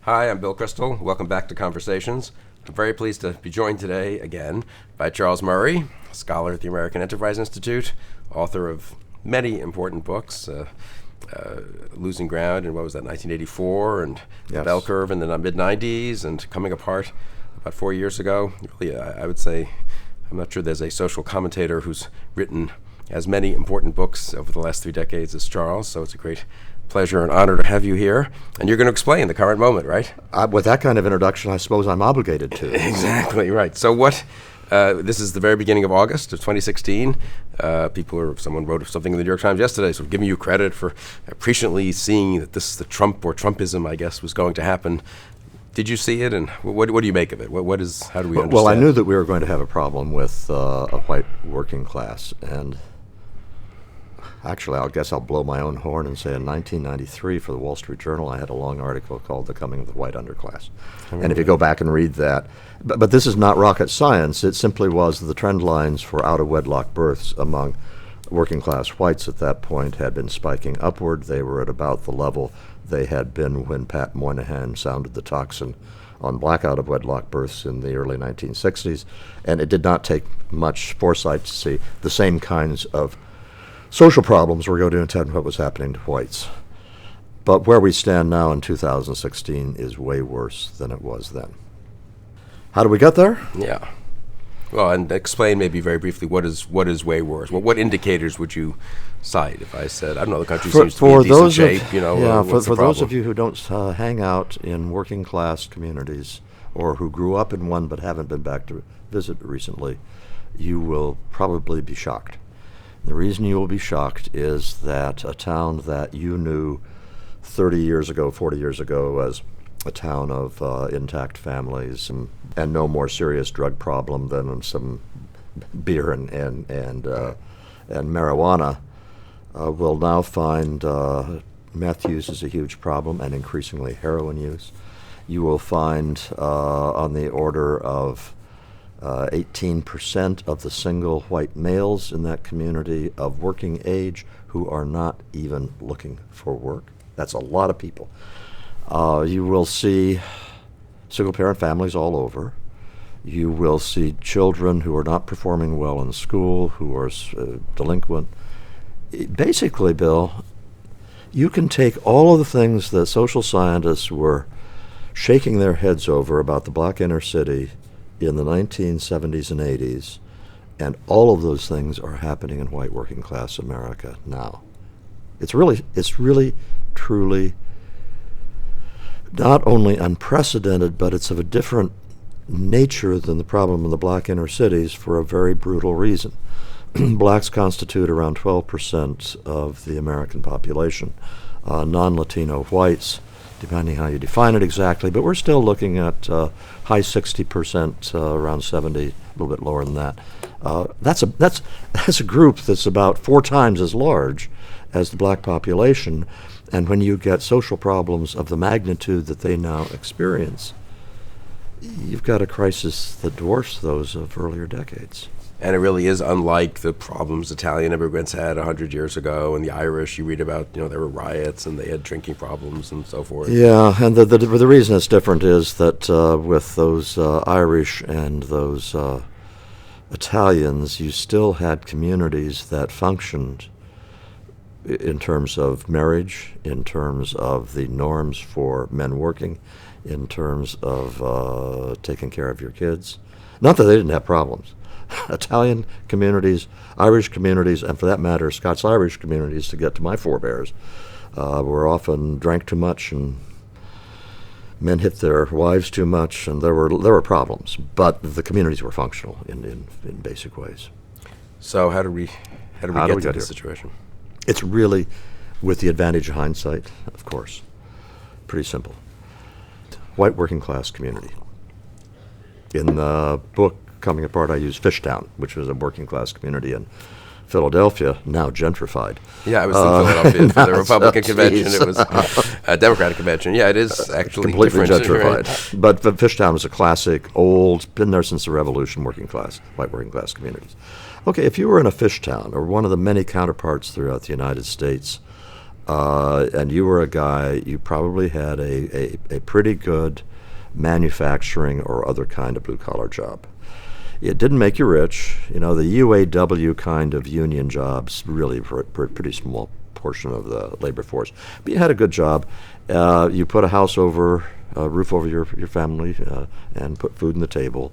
Hi, I'm Bill Kristol. Welcome back to Conversations. I'm very pleased to be joined today again by Charles Murray, a scholar at the American Enterprise Institute, author of many important books, Losing Ground in, 1984, and The Bell Curve in the mid-90s, and Coming Apart about 4 years ago. Really, I would say, I'm not sure there's a social commentator who's written as many important books over the last 3 decades as Charles, so it's a great pleasure and honor to have you here. And you're going to explain the current moment, right? With that kind of introduction, I suppose I'm obligated to. Exactly, right. So this is the very beginning of August of 2016. Someone wrote something in the New York Times yesterday, sort of giving you credit for presciently seeing that the Trump or Trumpism, I guess, was going to happen. Did you see it, and what do you make of it? How do we understand? Well, I knew that we were going to have a problem with a white working class, and actually, I guess I'll blow my own horn and say in 1993 for the Wall Street Journal, I had a long article called The Coming of the White Underclass. And if you go back and read that, but this is not rocket science, it simply was the trend lines for out-of-wedlock births among working class whites at that point had been spiking upward. They were at about the level they had been when Pat Moynihan sounded the tocsin on black out-of-wedlock births in the early 1960s. And it did not take much foresight to see the same kinds of social problems were going to intend what was happening to whites. But where we stand now in 2016 is way worse than it was then. How do we get there? Yeah. Well, and explain maybe very briefly what is way worse. What indicators would you cite if I said, I don't know, the country seems to be in decent shape, for those of you who don't hang out in working class communities or who grew up in one but haven't been back to visit recently, you will probably be shocked. The reason you will be shocked is that a town that you knew 30 years ago, 40 years ago as a town of intact families and no more serious drug problem than some beer and marijuana will now find meth use is a huge problem and increasingly heroin use. You will find on the order of 18% of the single white males in that community of working age who are not even looking for work. That's a lot of people. You will see single-parent families all over. You will see children who are not performing well in school, who are delinquent. Basically, Bill, you can take all of the things that social scientists were shaking their heads over about the black inner city in the 1970s and 80s, and all of those things are happening in white working class America now. It's really, truly not only unprecedented, but it's of a different nature than the problem in the black inner cities for a very brutal reason. Blacks constitute around 12% of the American population. Non-Latino whites, depending how you define it exactly, but we're still looking at high 60%, around 70, a little bit lower than that. That's a group that's about 4 times as large as the black population, and when you get social problems of the magnitude that they now experience, you've got a crisis that dwarfs those of earlier decades. And it really is unlike the problems Italian immigrants had 100 years ago, and the Irish. You read about, there were riots and they had drinking problems and so forth. Yeah, and the reason it's different is that with those Irish and those Italians, you still had communities that functioned in terms of marriage, in terms of the norms for men working, in terms of taking care of your kids. Not that they didn't have problems. Italian communities, Irish communities, and for that matter, Scots-Irish communities, to get to my forebears, were often drank too much and men hit their wives too much, and there were problems. But the communities were functional in basic ways. So how do we get to this situation? It's really, with the advantage of hindsight, of course, pretty simple. White working class community. In the book Coming Apart, I use Fishtown, which was a working class community in Philadelphia, now gentrified. Yeah, I was in Philadelphia for the Republican convention. It was a Democratic convention. Yeah, it is actually completely gentrified. But Fishtown was a classic, old, been there since the Revolution, working class, white working class communities. Okay, if you were in a Fishtown or one of the many counterparts throughout the United States and you were a guy, you probably had a pretty good manufacturing or other kind of blue-collar job. It didn't make you rich. You know, the UAW kind of union jobs really were a pretty small portion of the labor force. But you had a good job. You put a roof over your family and put food on the table.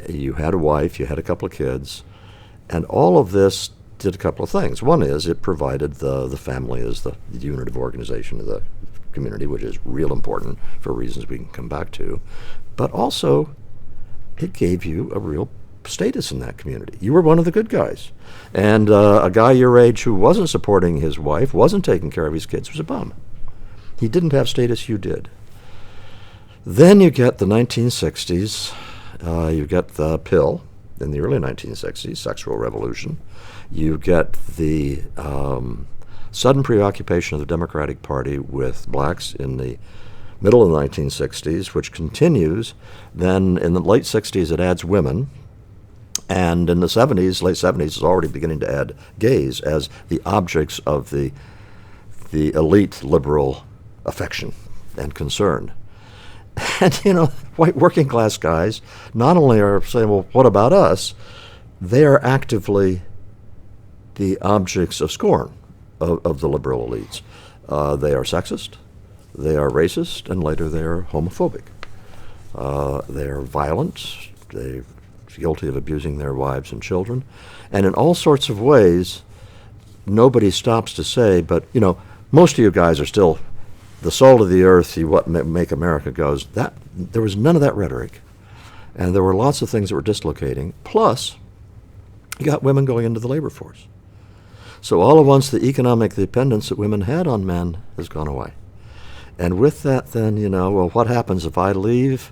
You had a wife, you had a couple of kids, and all of this did a couple of things. One is it provided the family as the unit of organization of the community, which is real important for reasons we can come back to, but also it gave you a real status in that community. You were one of the good guys. And a guy your age who wasn't supporting his wife, wasn't taking care of his kids, was a bum. He didn't have status, you did. Then you get the 1960s, you get the pill in the early 1960s, sexual revolution. You get the sudden preoccupation of the Democratic Party with blacks in the middle of the 1960s, which continues. Then in the late 60s, it adds women. And in the 70s, late 70s, is already beginning to add gays as the objects of the elite liberal affection and concern. And, you know, white working class guys not only are saying, well, what about us? They are actively the objects of scorn of the liberal elites. They are sexist, they are racist, and later they are homophobic. They are violent, they're guilty of abusing their wives and children. And in all sorts of ways, nobody stops to say, but, you know, most of you guys are still the salt of the earth, you what make America goes. There was none of that rhetoric. And there were lots of things that were dislocating. Plus, you got women going into the labor force. So all at once, the economic dependence that women had on men has gone away. And with that, then, you know, well, what happens if I leave?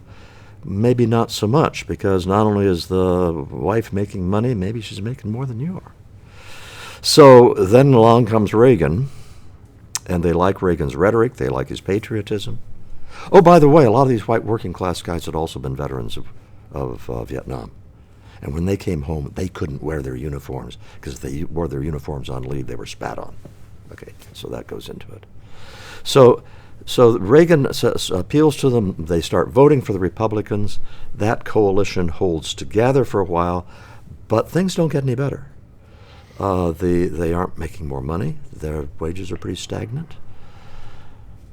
Maybe not so much, because not only is the wife making money, maybe she's making more than you are. So then along comes Reagan, and they like Reagan's rhetoric, they like his patriotism. Oh, by the way, a lot of these white working class guys had also been veterans of Vietnam. And when they came home, they couldn't wear their uniforms, because if they wore their uniforms on leave, they were spat on. Okay, so that goes into it. So Reagan appeals to them. They start voting for the Republicans. That coalition holds together for a while, but things don't get any better. They aren't making more money. Their wages are pretty stagnant.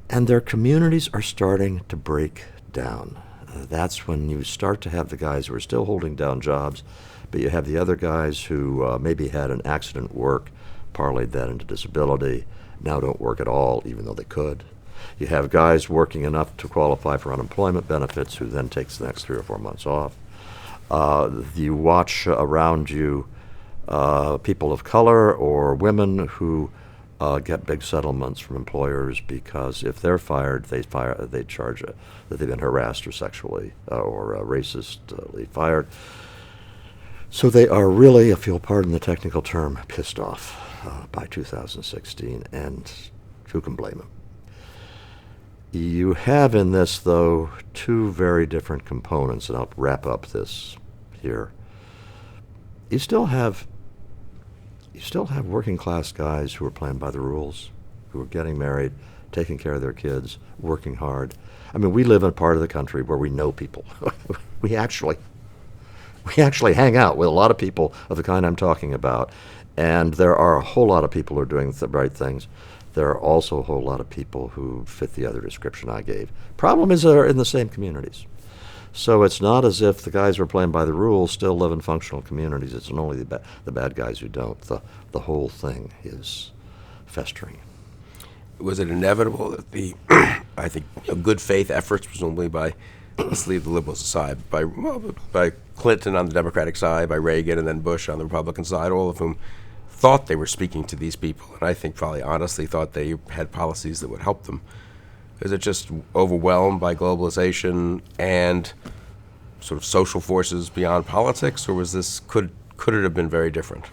And their communities are starting to break down. That's when you start to have the guys who are still holding down jobs, but you have the other guys who maybe had an accident at work, parlayed that into disability, now don't work at all, even though they could. You have guys working enough to qualify for unemployment benefits who then takes the next 3 or 4 months off. You watch around you people of color or women who get big settlements from employers because if they're fired, they charge that they've been harassed or sexually or racistly fired. So they are really, if you'll pardon the technical term, pissed off by 2016, and who can blame them? You have in this, though, two very different components, and I'll wrap up this here. You still have working class guys who are playing by the rules, who are getting married, taking care of their kids, working hard. I mean, we live in a part of the country where we know people. we actually hang out with a lot of people of the kind I'm talking about, and there are a whole lot of people who are doing the right things. There are also a whole lot of people who fit the other description I gave. Problem is they're in the same communities. So it's not as if the guys who are playing by the rules still live in functional communities. It's only the bad guys who don't. The whole thing is festering. Was it inevitable that the, I think, good faith efforts, presumably by, let's leave the liberals aside, by Clinton on the Democratic side, by Reagan, and then Bush on the Republican side, all of whom thought they were speaking to these people, and I think probably honestly thought they had policies that would help them. Is it just overwhelmed by globalization and sort of social forces beyond politics, or was this could it have been very different?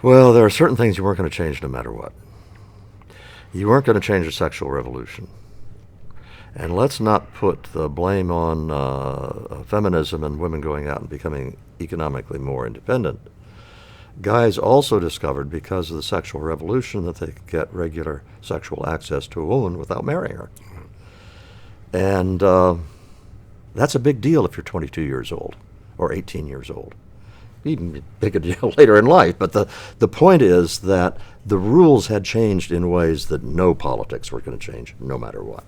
Well, there are certain things you weren't going to change no matter what. You weren't going to change the sexual revolution. And let's not put the blame on feminism and women going out and becoming economically more independent. guys also discovered, because of the sexual revolution, that they could get regular sexual access to a woman without marrying her. And that's a big deal if you're 22 years old or 18 years old. Even bigger deal later in life. But the point is that the rules had changed in ways that no politics were going to change, no matter what.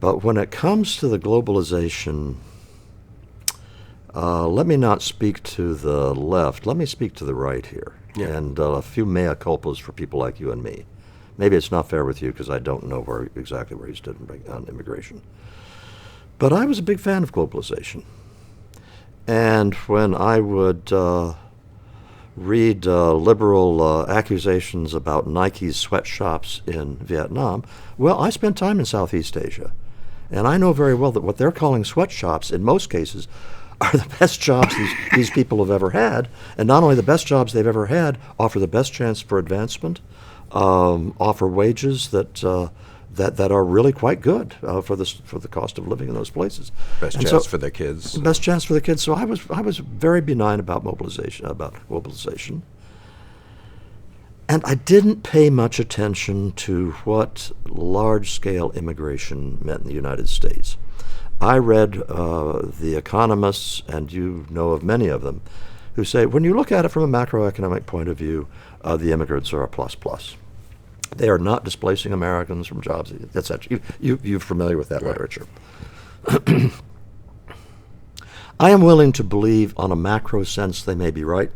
But when it comes to the globalization, let me not speak to the left. Let me speak to the right here. Yeah. And a few mea culpas for people like you and me. Maybe it's not fair with you because I don't know exactly where you stood on immigration. But I was a big fan of globalization. And when I would read liberal accusations about Nike's sweatshops in Vietnam, well, I spent time in Southeast Asia. And I know very well that what they're calling sweatshops, in most cases, are the best jobs these people have ever had. And not only the best jobs they've ever had, offer the best chance for advancement, offer wages that are really quite good for the cost of living in those places. Best chance for their kids. Best chance for the kids. So I was very benign about globalization. And I didn't pay much attention to what large-scale immigration meant in the United States. I read the economists, and you know of many of them, who say, when you look at it from a macroeconomic point of view, the immigrants are a plus. They are not displacing Americans from jobs. That's actually, you're familiar with that literature. I am willing to believe on a macro sense they may be right.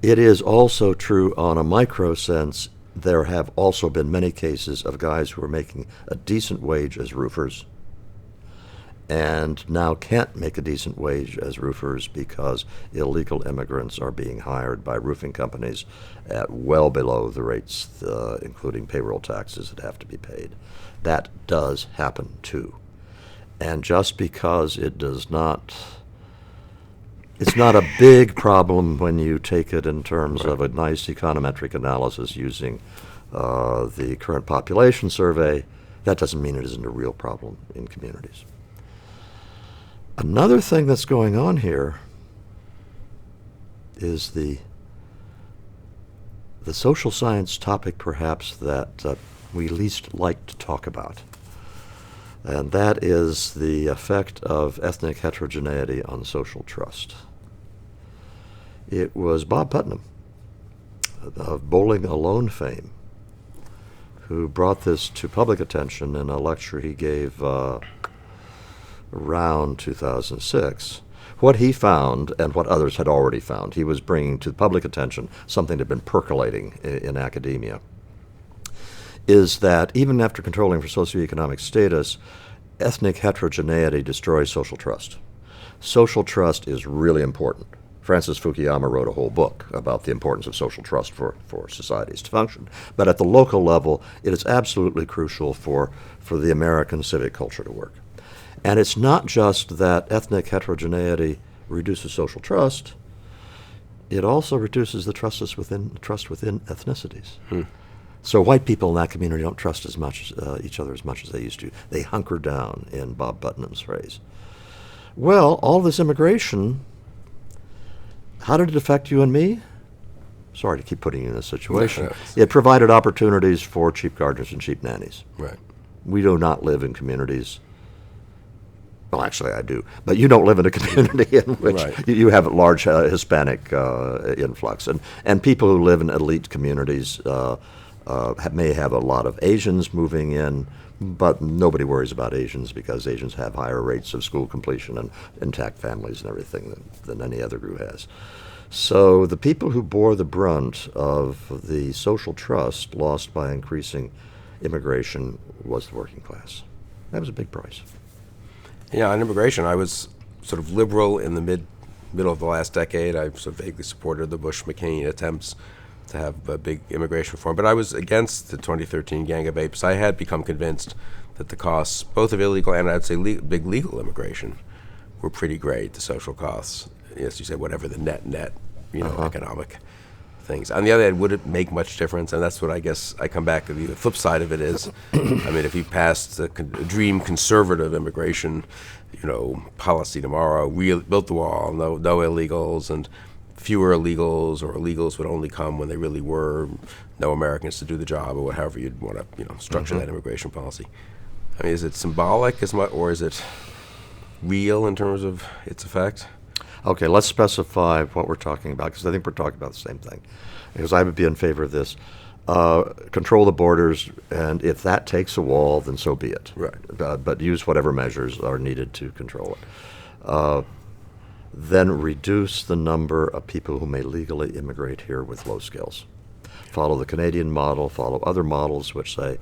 It is also true on a micro sense. There have also been many cases of guys who are making a decent wage as roofers and now can't make a decent wage as roofers because illegal immigrants are being hired by roofing companies at well below the rates, including payroll taxes, that have to be paid. That does happen too. And just because it's not a big problem when you take it in terms of a nice econometric analysis using the current population survey, that doesn't mean it isn't a real problem in communities. Another thing that's going on here is the social science topic, perhaps, that we least like to talk about. And that is the effect of ethnic heterogeneity on social trust. It was Bob Putnam of Bowling Alone fame who brought this to public attention in a lecture he gave around 2006. What he found, and what others had already found, he was bringing to public attention something that had been percolating in academia, is that even after controlling for socioeconomic status, ethnic heterogeneity destroys social trust. Social trust is really important. Francis Fukuyama wrote a whole book about the importance of social trust for societies to function. But at the local level, it is absolutely crucial for the American civic culture to work. And it's not just that ethnic heterogeneity reduces social trust, it also reduces the trust within ethnicities. So white people in that community don't trust each other as much as they used to. They hunker down, in Bob Putnam's phrase. Well, all this immigration, how did it affect you and me? Sorry to keep putting you in this situation. It provided opportunities for cheap gardeners and cheap nannies. Right. We do not live in communities. Well, actually, I do. But you don't live in a community in which you have a large Hispanic influx. And people who live in elite communities may have a lot of Asians moving in, but nobody worries about Asians because Asians have higher rates of school completion and intact families and everything than any other group has. So the people who bore the brunt of the social trust lost by increasing immigration was the working class. That was a big price. Yeah, on immigration, I was sort of liberal in the middle of the last decade. I sort of vaguely supported the Bush-McCain attempts to have a big immigration reform, but I was against the 2013 Gang of Apes. I had become convinced that the costs, both of illegal and I'd say big legal immigration, were pretty great. The social costs, as you said, whatever the net, economic things. On the other hand, would it make much difference? And that's what I guess I come back to. The flip side of it is, I mean, if you passed a dream conservative immigration, policy tomorrow, built the wall, no illegals, and fewer illegals, or illegals would only come when they really were no Americans to do the job, or however you'd want to, structure that immigration policy. I mean, is it symbolic as much, or is it real in terms of its effect? Okay, let's specify what we're talking about, because I think we're talking about the same thing. Because I would be in favor of this. Control the borders, and if that takes a wall, then so be it. Right. But use whatever measures are needed to control it. Then reduce the number of people who may legally immigrate here with low skills. Follow the Canadian model, follow other models which say,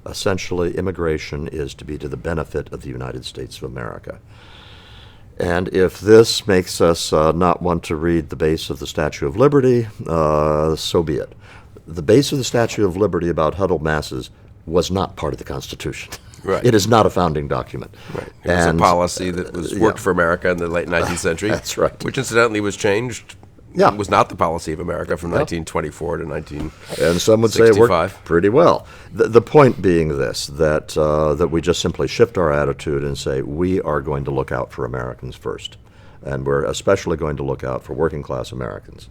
essentially, immigration is to be to the benefit of the United States of America. And if this makes us not want to read the base of the Statue of Liberty, so be it. The base of the Statue of Liberty about huddled masses was not part of the Constitution. Right. It is not a founding document. Right. It was a policy that worked for America in the late 19th century. That's right. Which incidentally was changed. Yeah. It was not the policy of America from 1924 to 1965. And some would say it worked pretty well. The point being this, that we just simply shift our attitude and say we are going to look out for Americans first. And we're especially going to look out for working class Americans.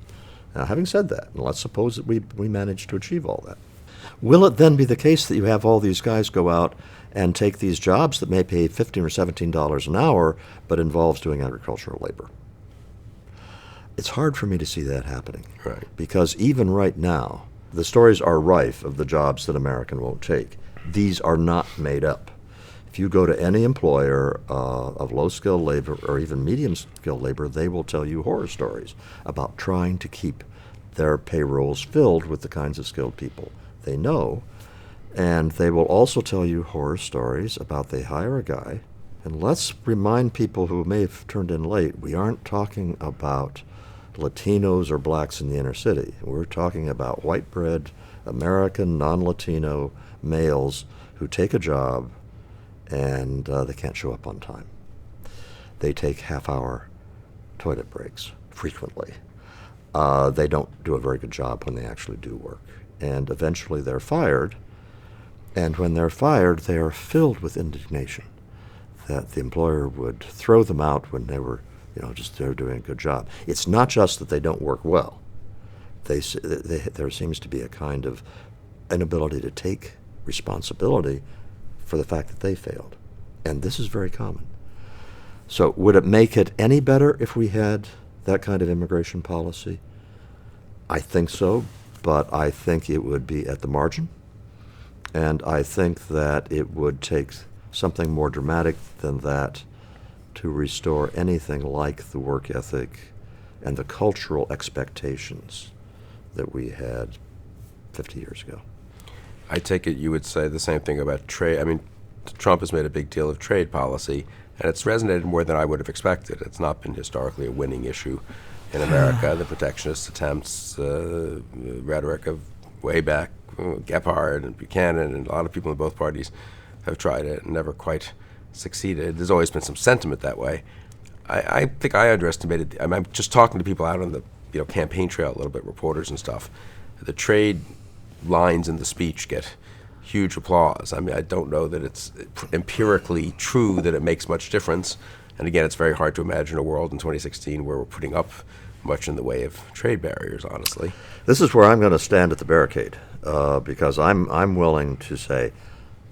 Now, having said that, and let's suppose that we manage to achieve all that. Will it then be the case that you have all these guys go out and take these jobs that may pay $15 or $17 an hour, but involves doing agricultural labor? It's hard for me to see that happening. Right. Because even right now, the stories are rife of the jobs that American won't take. These are not made up. If you go to any employer of low-skilled labor or even medium-skilled labor, they will tell you horror stories about trying to keep their payrolls filled with the kinds of skilled people they know. And they will also tell you horror stories about they hire a guy. And let's remind people who may have turned in late, we aren't talking about Latinos or blacks in the inner city. We're talking about white-bread, American, non-Latino males who take a job and they can't show up on time. They take half-hour toilet breaks frequently. They don't do a very good job when they actually do work. And eventually they're fired. And when they're fired, they are filled with indignation that the employer would throw them out when they were they're doing a good job. It's not just that they don't work well. There seems to be a kind of inability to take responsibility for the fact that they failed. And this is very common. So would it make it any better if we had that kind of immigration policy? I think so, but I think it would be at the margin. And I think that it would take something more dramatic than that to restore anything like the work ethic and the cultural expectations that we had 50 years ago. I take it you would say the same thing about trade. I mean, Trump has made a big deal of trade policy, and it's resonated more than I would have expected. It's not been historically a winning issue in America. The protectionist attempts, rhetoric of way back, Gephardt and Buchanan, and a lot of people in both parties have tried it and never quite succeeded. There's always been some sentiment that way. I think I underestimated. I'm just talking to people out on the campaign trail a little bit, reporters and stuff. The trade lines in the speech get huge applause. I mean, I don't know that it's empirically true that it makes much difference. And again, it's very hard to imagine a world in 2016 where we're putting up much in the way of trade barriers, honestly. This is where I'm going to stand at the barricade, because I'm willing to say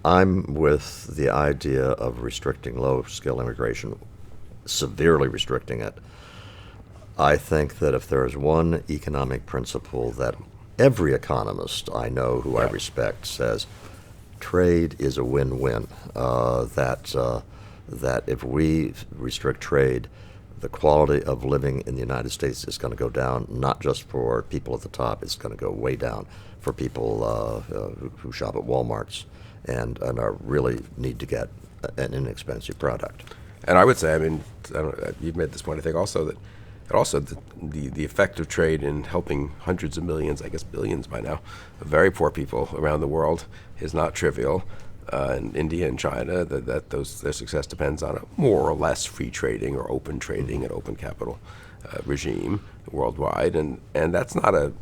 I'm with the idea of restricting low-skill immigration, severely restricting it. I think that if there is one economic principle that every economist I know who I respect says trade is a win-win, that if we restrict trade, the quality of living in the United States is going to go down, not just for people at the top, it's going to go way down for people who shop at Walmarts and are really need to get an inexpensive product. And I would say, I mean, you've made this point, I think, also that the effect of trade in helping hundreds of millions, I guess billions by now, of very poor people around the world is not trivial. In India and China, their success depends on a more or less free trading or open trading and open capital regime worldwide, and that's not a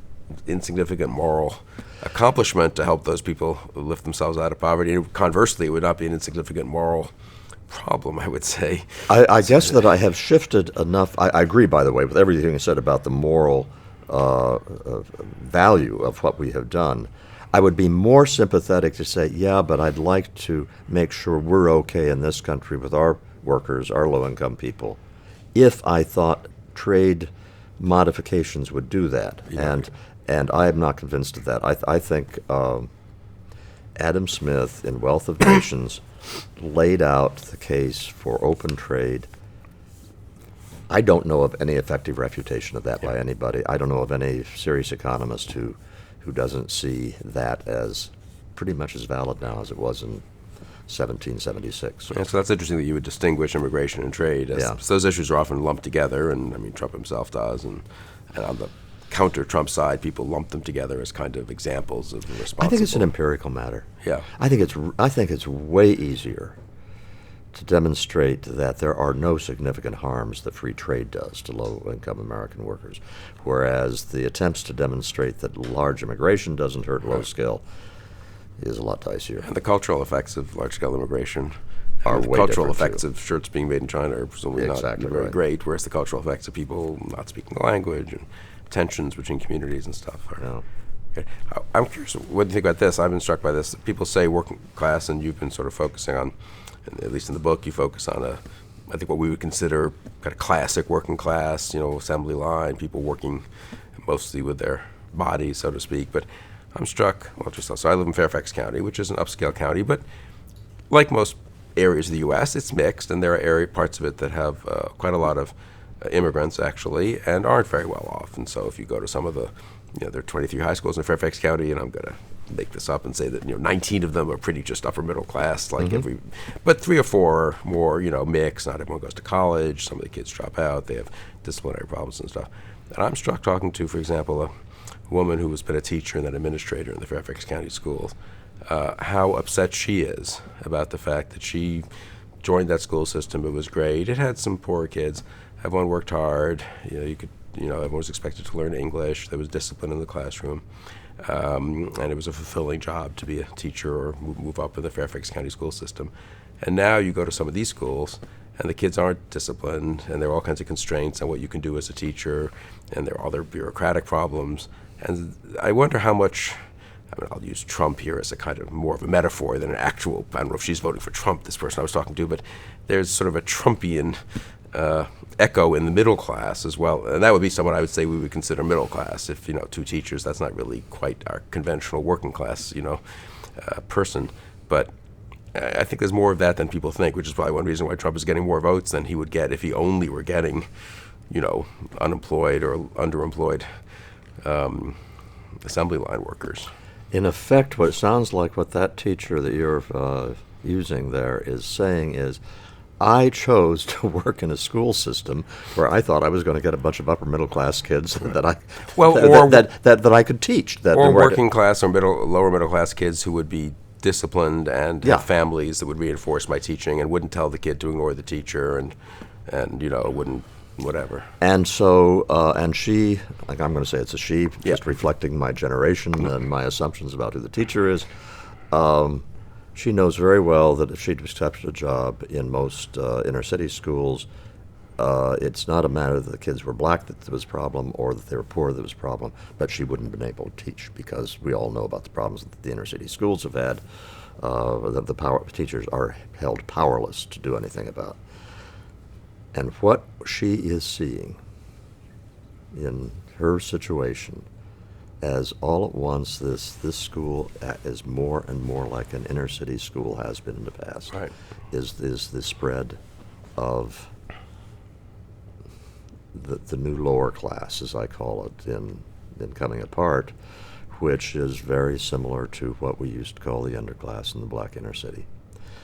insignificant moral accomplishment to help those people lift themselves out of poverty. And conversely, it would not be an insignificant moral problem, I would say. I guess that I have shifted enough. I agree, by the way, with everything you said about the moral value of what we have done. I would be more sympathetic to say, yeah, but I'd like to make sure we're okay in this country with our workers, our low-income people, if I thought trade modifications would do that. Yeah. And I am not convinced of that. I think Adam Smith in Wealth of Nations laid out the case for open trade. I don't know of any effective refutation of that by anybody. I don't know of any serious economist who doesn't see that as pretty much as valid now as it was in 1776. Yeah, so that's interesting that you would distinguish immigration and trade. So those issues are often lumped together, and I mean Trump himself does, and on the counter-Trump side, people lump them together as kind of examples of responsible. I think it's an empirical matter. Yeah, I think it's way easier to demonstrate that there are no significant harms that free trade does to low-income American workers, whereas the attempts to demonstrate that large immigration doesn't hurt low-skill is a lot dicier. and the cultural effects of large-scale immigration Are the way cultural different, effects too. of shirts being made in China are presumably Exactly not very right. great, whereas the cultural effects of people not speaking the language and tensions between communities and stuff are. No. Okay. I'm curious, what do you think about this? I've been struck by this. People say working class, and you've been sort of focusing on, at least in the book, you focus on I think what we would consider kind of classic working class, assembly line, people working mostly with their bodies, so to speak. But I'm struck, so I live in Fairfax County, which is an upscale county, but like most areas of the U.S., it's mixed, and there are parts of it that have quite a lot of immigrants, actually, and aren't very well off. And so if you go to some of the, there are 23 high schools in Fairfax County, and I'm going to make this up and say that 19 of them are pretty just upper middle class, like but 3 or 4 are more mixed. Not everyone goes to college. Some of the kids drop out. They have disciplinary problems and stuff. And I'm struck talking to, for example, a woman who has been a teacher and an administrator in the Fairfax County schools, how upset she is about the fact that she joined that school system. It was great. It had some poor kids. Everyone worked hard. Everyone was expected to learn English. There was discipline in the classroom. And it was a fulfilling job to be a teacher or move up in the Fairfax County school system. And now you go to some of these schools, and the kids aren't disciplined, and there are all kinds of constraints on what you can do as a teacher, and there are other bureaucratic problems. And I wonder how much, I'll use Trump here as a kind of more of a metaphor than an actual, I don't know if she's voting for Trump, this person I was talking to, but there's sort of a Trumpian echo in the middle class as well. And that would be someone I would say we would consider middle class. If, 2 teachers, that's not really quite our conventional working class, person. But I think there's more of that than people think, which is probably one reason why Trump is getting more votes than he would get if he only were getting, unemployed or underemployed assembly line workers. In effect, what it sounds like what that teacher that you're using there is saying is, I chose to work in a school system where I thought I was going to get a bunch of upper middle class kids that I that I could teach. Or working class or lower middle class kids who would be disciplined and have families that would reinforce my teaching and wouldn't tell the kid to ignore the teacher and wouldn't whatever. And so and she, like I'm going to say it's a she, just reflecting my generation and my assumptions about who the teacher is. She knows very well that if she'd accepted a job in most inner city schools, it's not a matter that the kids were black that there was a problem or that they were poor that there was a problem, but she wouldn't have been able to teach because we all know about the problems that the inner city schools have had, that the teachers are held powerless to do anything about. And what she is seeing in her situation as all at once this school is more and more like an inner city school has been in the past, right, is the spread of the new lower class, as I call it, in coming apart, which is very similar to what we used to call the underclass in the black inner city.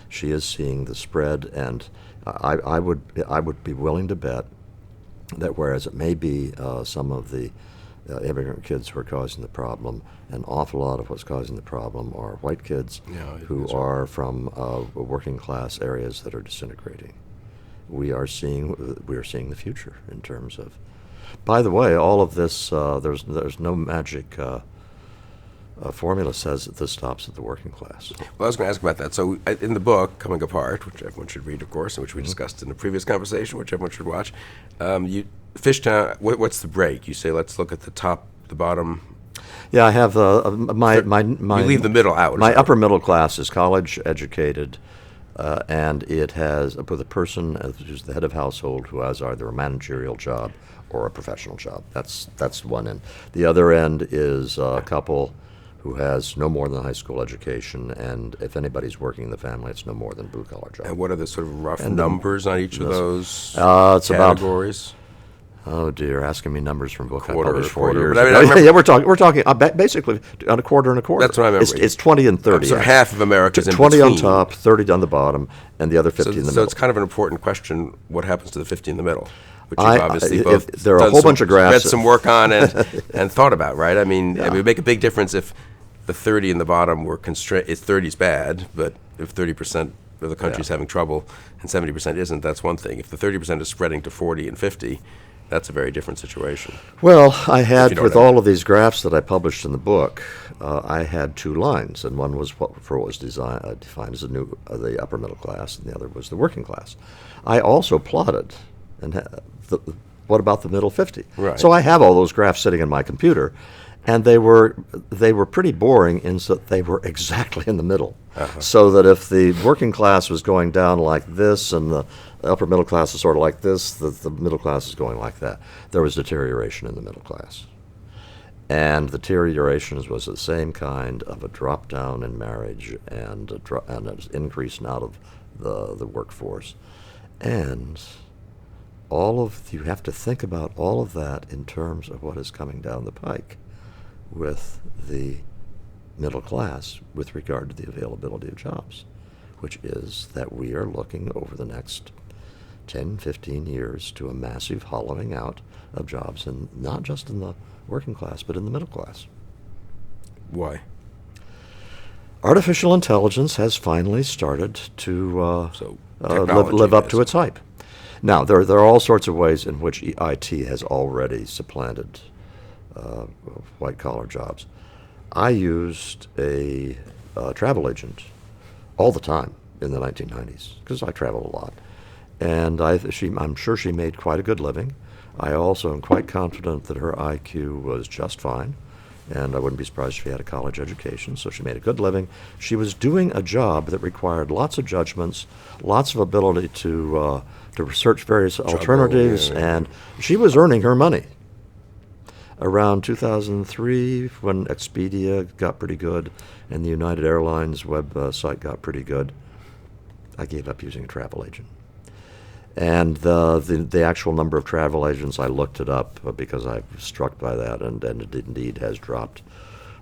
She is seeing the spread, and I would be willing to bet that whereas it may be some of the immigrant kids who are causing the problem, an awful lot of what's causing the problem are white kids who are from working class areas that are disintegrating. We are seeing the future in terms of, By the way, all of this, there's no magic formula says that this stops at the working class. Well, I was going to ask about that. So in the book, Coming Apart, which everyone should read, of course, and which we discussed in the previous conversation, which everyone should watch, Fishtown, what's the break? You say, let's look at the top, the bottom. Yeah, I have my You leave the middle out. My upper middle class is college educated, and it has with a person who's the head of household who has either a managerial job or a professional job. That's one end. The other end is a couple who has no more than a high school education, and if anybody's working in the family, it's no more than a blue-collar job. And what are the sort of rough numbers on each of those it's categories? Oh dear, asking me numbers from a book I Quarter, published 4 quarter. years But I ago. mean, I remember- Yeah, we're talking basically on a quarter and a quarter. That's what I remember. It's 20 and 30. So half of America's in 20 on between. top, 30 on the bottom, and the other 50 in the So middle. it's kind of an important question, what happens to the 50 in the middle? Which I- you've obviously if both there are a done whole bunch of graphs read some work on and thought about, right? I mean, Yeah. it would make a big difference if the 30 in the bottom were constrained. If 30 is bad, but if 30% of the country's having trouble and 70% isn't, that's one thing. If the 30% is spreading to 40 and 50, that's a very different situation. Well, I you had, know with what I mean. all of these graphs that I published in the book, I had 2 lines, and one was what was defined as the upper middle class, and the other was the working class. I also plotted, what about the middle 50? Right. So I have all those graphs sitting in my computer, and they were pretty boring in that they were exactly in the middle. So that if the working class was going down like this and the upper middle class is sort of like this, the middle class is going like that. There was deterioration in the middle class. And the deterioration was the same kind of a drop down in marriage and an increase out of the workforce. And you have to think about all of that in terms of what is coming down the pike with the middle class with regard to the availability of jobs, which is that we are looking over the next 10, 15 years to a massive hollowing out of jobs, and not just in the working class, but in the middle class. Why? Artificial intelligence has finally started to live up to its hype. Now, there are all sorts of ways in which IT has already supplanted white-collar jobs. I used a travel agent all the time in the 1990s because I traveled a lot. And I'm sure she made quite a good living. I also am quite confident that her IQ was just fine, and I wouldn't be surprised if she had a college education, so she made a good living. She was doing a job that required lots of judgments, lots of ability to research various alternatives, and she was earning her money. Around 2003, when Expedia got pretty good and the United Airlines website got pretty good, I gave up using a travel agent. And the actual number of travel agents, I looked it up because I was struck by that, and it indeed has dropped,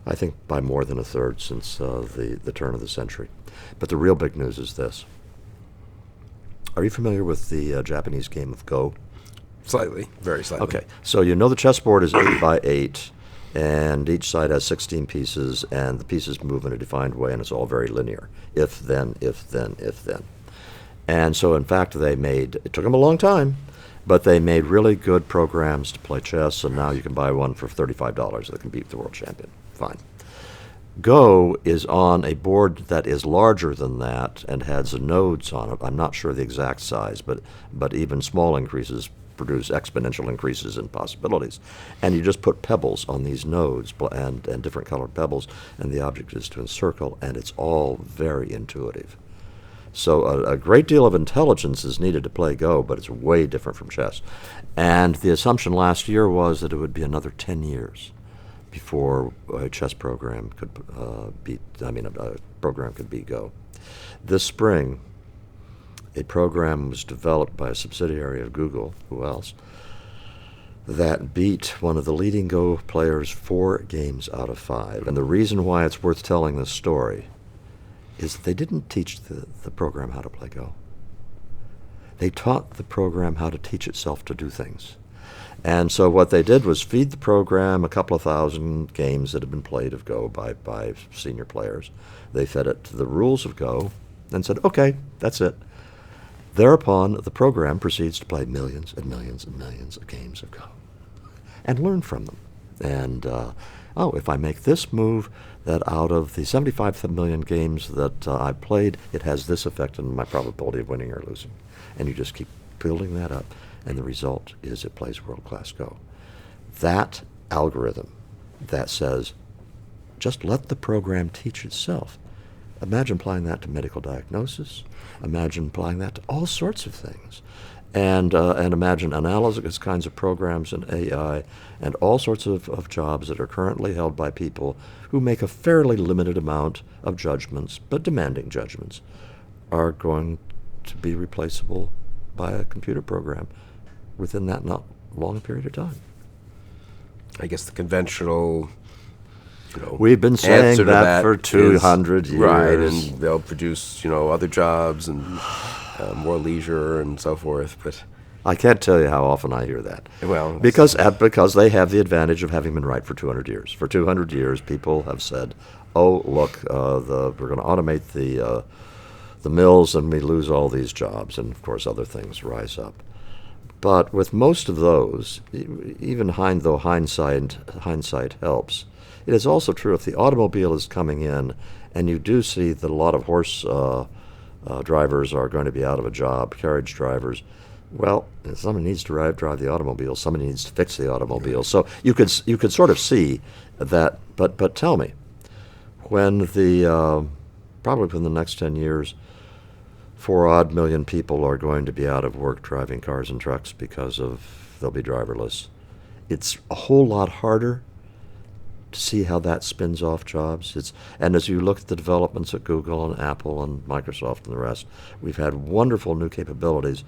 I think, by more than a third since the turn of the century. But the real big news is this. Are you familiar with the Japanese game of Go? Slightly, very slightly. Okay, so you know the chessboard is 8 by 8, and each side has 16 pieces, and the pieces move in a defined way, and it's all very linear. If, then, if, then, if, then. And so, in fact, it took them a long time, but they made really good programs to play chess, and now you can buy one for $35 that can beat the world champion. Fine. Go is on a board that is larger than that and has nodes on it. I'm not sure the exact size, but even small increases produce exponential increases in possibilities. And you just put pebbles on these nodes and different colored pebbles, and the object is to encircle, and it's all very intuitive. So a great deal of intelligence is needed to play Go, but it's way different from chess. And the assumption last year was that it would be another 10 years before a chess program could a program could beat Go. This spring, a program was developed by a subsidiary of Google, who else, that beat one of the leading Go players 4 games out of 5. And the reason why it's worth telling this story is that they didn't teach the program how to play Go. They taught the program how to teach itself to do things. And so what they did was feed the program a couple of thousand games that had been played of Go by senior players. They fed it the rules of Go and said, okay, that's it. Thereupon, the program proceeds to play millions and millions and millions of games of Go. and learn from them. And, if I make this move, that out of the 75 million games that I've played, it has this effect on my probability of winning or losing. And you just keep building that up, and the result is it plays world-class Go. That algorithm that says, just let the program teach itself. Imagine applying that to medical diagnosis. Imagine applying that to all sorts of things. And imagine analogous kinds of programs in AI and all sorts of jobs that are currently held by people who make a fairly limited amount of judgments, but demanding judgments, are going to be replaceable by a computer program within that not long period of time. I guess the conventional we've been saying that for 200 years. Right, and they'll produce, other jobs and more leisure and so forth. But I can't tell you how often I hear that. Well, because they have the advantage of having been right for 200 years. For 200 years, people have said, "Oh, look, we're going to automate the mills, and we lose all these jobs," and of course, other things rise up. But with most of those, even though hindsight helps, it is also true if the automobile is coming in and you do see that a lot of horse drivers are going to be out of a job, carriage drivers, well, somebody needs to drive the automobile, somebody needs to fix the automobile. So you could sort of see that, but tell me, when probably within the next 10 years, 4-odd million people are going to be out of work driving cars and trucks because they'll be driverless. It's a whole lot harder to see how that spins off jobs. And as you look at the developments at Google and Apple and Microsoft and the rest, we've had wonderful new capabilities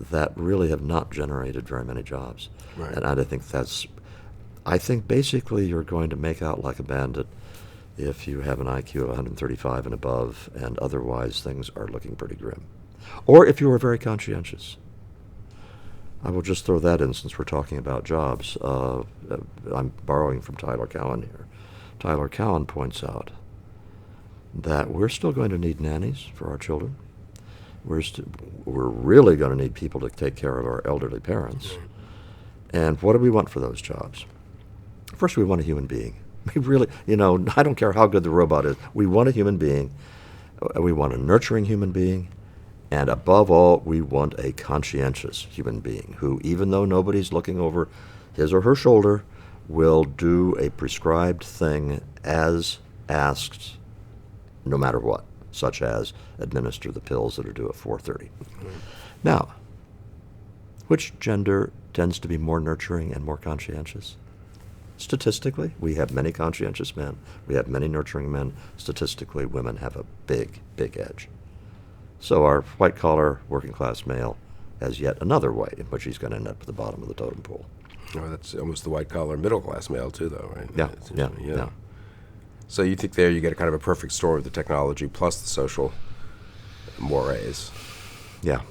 that really have not generated very many jobs. Right. And I think basically you're going to make out like a bandit if you have an IQ of 135 and above, and otherwise things are looking pretty grim. Or if you are very conscientious. I will just throw that in since we're talking about jobs. I'm borrowing from Tyler Cowen here. Tyler Cowen points out that we're still going to need nannies for our children. We're really going to need people to take care of our elderly parents. And what do we want for those jobs? First, we want a human being. We really, I don't care how good the robot is. We want a human being. We want a nurturing human being. And above all, we want a conscientious human being who, even though nobody's looking over his or her shoulder, will do a prescribed thing as asked, no matter what, such as administer the pills that are due at 4:30. Now, which gender tends to be more nurturing and more conscientious? Statistically, we have many conscientious men. We have many nurturing men. Statistically, women have a big, big edge. So our white-collar, working-class male has yet another way in which he's going to end up at the bottom of the totem pole. Oh, that's almost the white-collar, middle-class male, too, though, right? Yeah. So you think there you get a kind of a perfect storm of the technology plus the social mores. Yeah.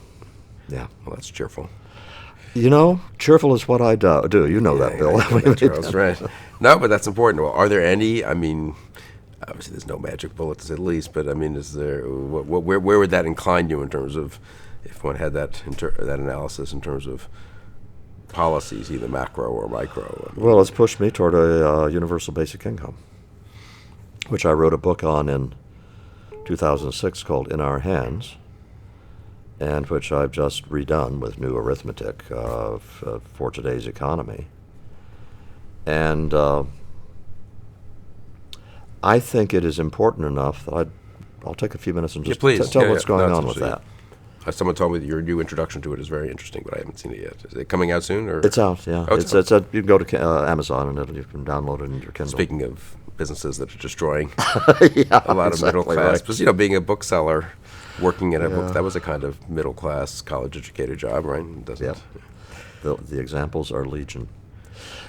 Well, that's cheerful. Cheerful is what I do. You know that, Bill. Charles, right. No, but that's important. Well, are there any, obviously there's no magic bullet to say the least, but is there, where would that incline you in terms of, if one had that analysis in terms of policies, either macro or micro? Well, it's pushed me toward a universal basic income, which I wrote a book on in 2006 called In Our Hands, and which I've just redone with new arithmetic for today's economy. And I think it is important enough that I'll take a few minutes and just tell what's going on with that. Someone told me that your new introduction to it is very interesting, but I haven't seen it yet. Is it coming out soon? Or? It's out, yeah. Oh, it's out. You can go to Amazon and you can download it in your Kindle. Speaking of businesses that are destroying yeah, a lot of middle class, right. But being a bookseller, working in a book, that was a kind of middle class, college educated job, right? Doesn't The examples are legion.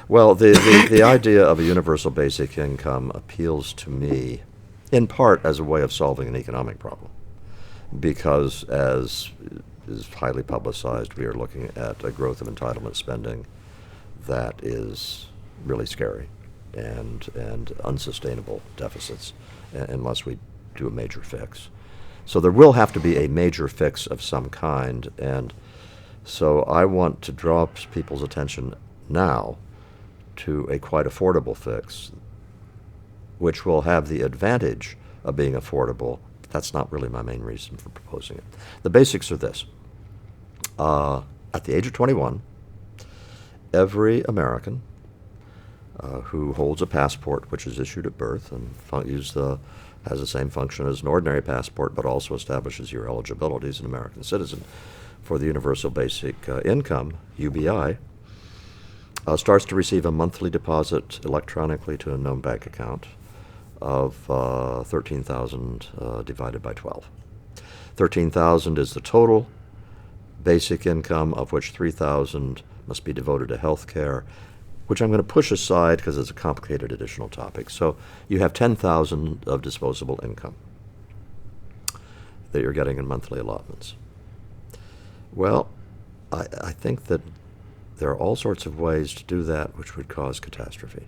Well, the idea of a universal basic income appeals to me, in part as a way of solving an economic problem, because as is highly publicized, we are looking at a growth of entitlement spending that is really scary and unsustainable deficits unless we do a major fix. So there will have to be a major fix of some kind, and so I want to draw people's attention now to a quite affordable fix, which will have the advantage of being affordable. That's not really my main reason for proposing it. The basics are this. At the age of 21, every American who holds a passport which is issued at birth and has the same function as an ordinary passport, but also establishes your eligibility as an American citizen for the Universal Basic Income, UBI, starts to receive a monthly deposit electronically to a known bank account of $13,000 divided by 12. $13,000 is the total basic income, of which $3,000 must be devoted to health care, which I'm going to push aside because it's a complicated additional topic. So you have $10,000 of disposable income that you're getting in monthly allotments. Well, I think that there are all sorts of ways to do that which would cause catastrophe.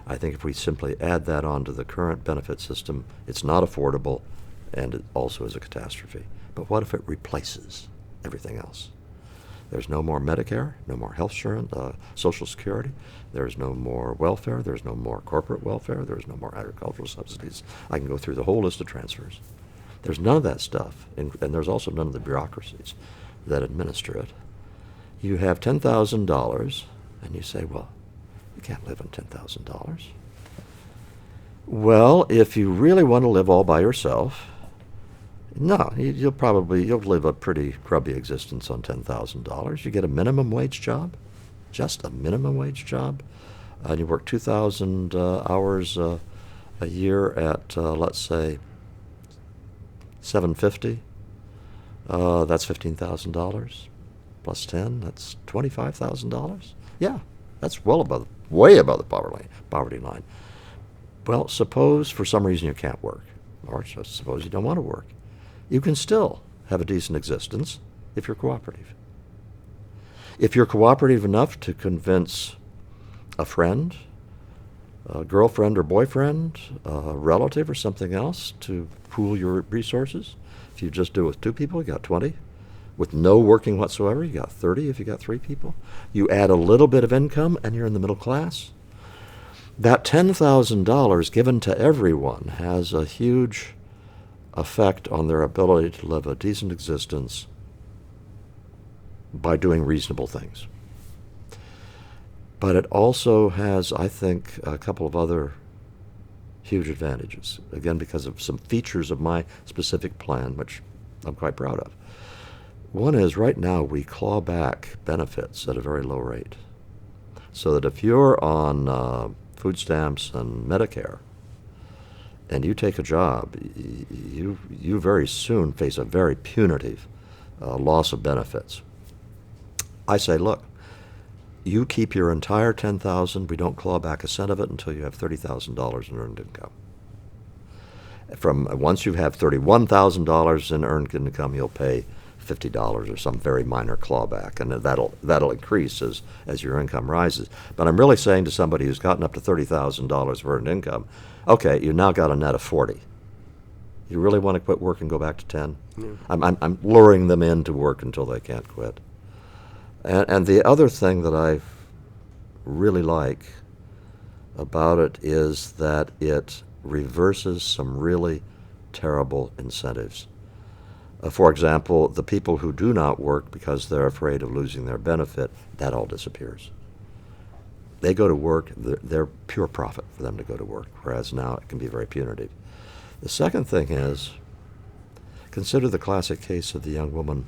I think if we simply add that on to the current benefit system, it's not affordable and it also is a catastrophe. But what if it replaces everything else? There's no more Medicare, no more health insurance, Social Security. There's no more welfare. There's no more corporate welfare. There's no more agricultural subsidies. I can go through the whole list of transfers. There's none of that stuff, and there's also none of the bureaucracies that administer it. You have $10,000, and you say, well, you can't live on $10,000. Well, if you really want to live all by yourself, no, you'll live a pretty grubby existence on $10,000. You get a minimum wage job, just a minimum wage job, and you work 2,000 hours a year at, let's say, $750. That's $15,000 plus 10. That's $25,000. Yeah, that's way above the poverty line. Well, suppose for some reason you can't work, or suppose you don't want to work. You can still have a decent existence if you're cooperative. If you're cooperative enough to convince a friend, a girlfriend or boyfriend, a relative or something else to pool your resources, if you just do it with 2 people, you got 20. With no working whatsoever, you got 30 if you got 3 people. You add a little bit of income and you're in the middle class. That $10,000 given to everyone has a huge effect on their ability to live a decent existence by doing reasonable things. But it also has, I think, a couple of other huge advantages, again, because of some features of my specific plan, which I'm quite proud of. One is right now we claw back benefits at a very low rate, so that if you're on food stamps and Medicare, and you take a job, you very soon face a very punitive loss of benefits. I say, look, you keep your entire $10,000. We don't claw back a cent of it until you have $30,000 in earned income. Once you have $31,000 in earned income, you'll pay $50 or some very minor clawback, and that'll increase as your income rises. But I'm really saying to somebody who's gotten up to $30,000 of earned income, okay, you now got a net of 40. You really want to quit work and go back to 10? Yeah. I'm luring them in to work until they can't quit. And the other thing that I really like about it is that it reverses some really terrible incentives. For example, the people who do not work because they're afraid of losing their benefit, that all disappears. They go to work, they're pure profit for them to go to work, whereas now it can be very punitive. The second thing is, consider the classic case of the young woman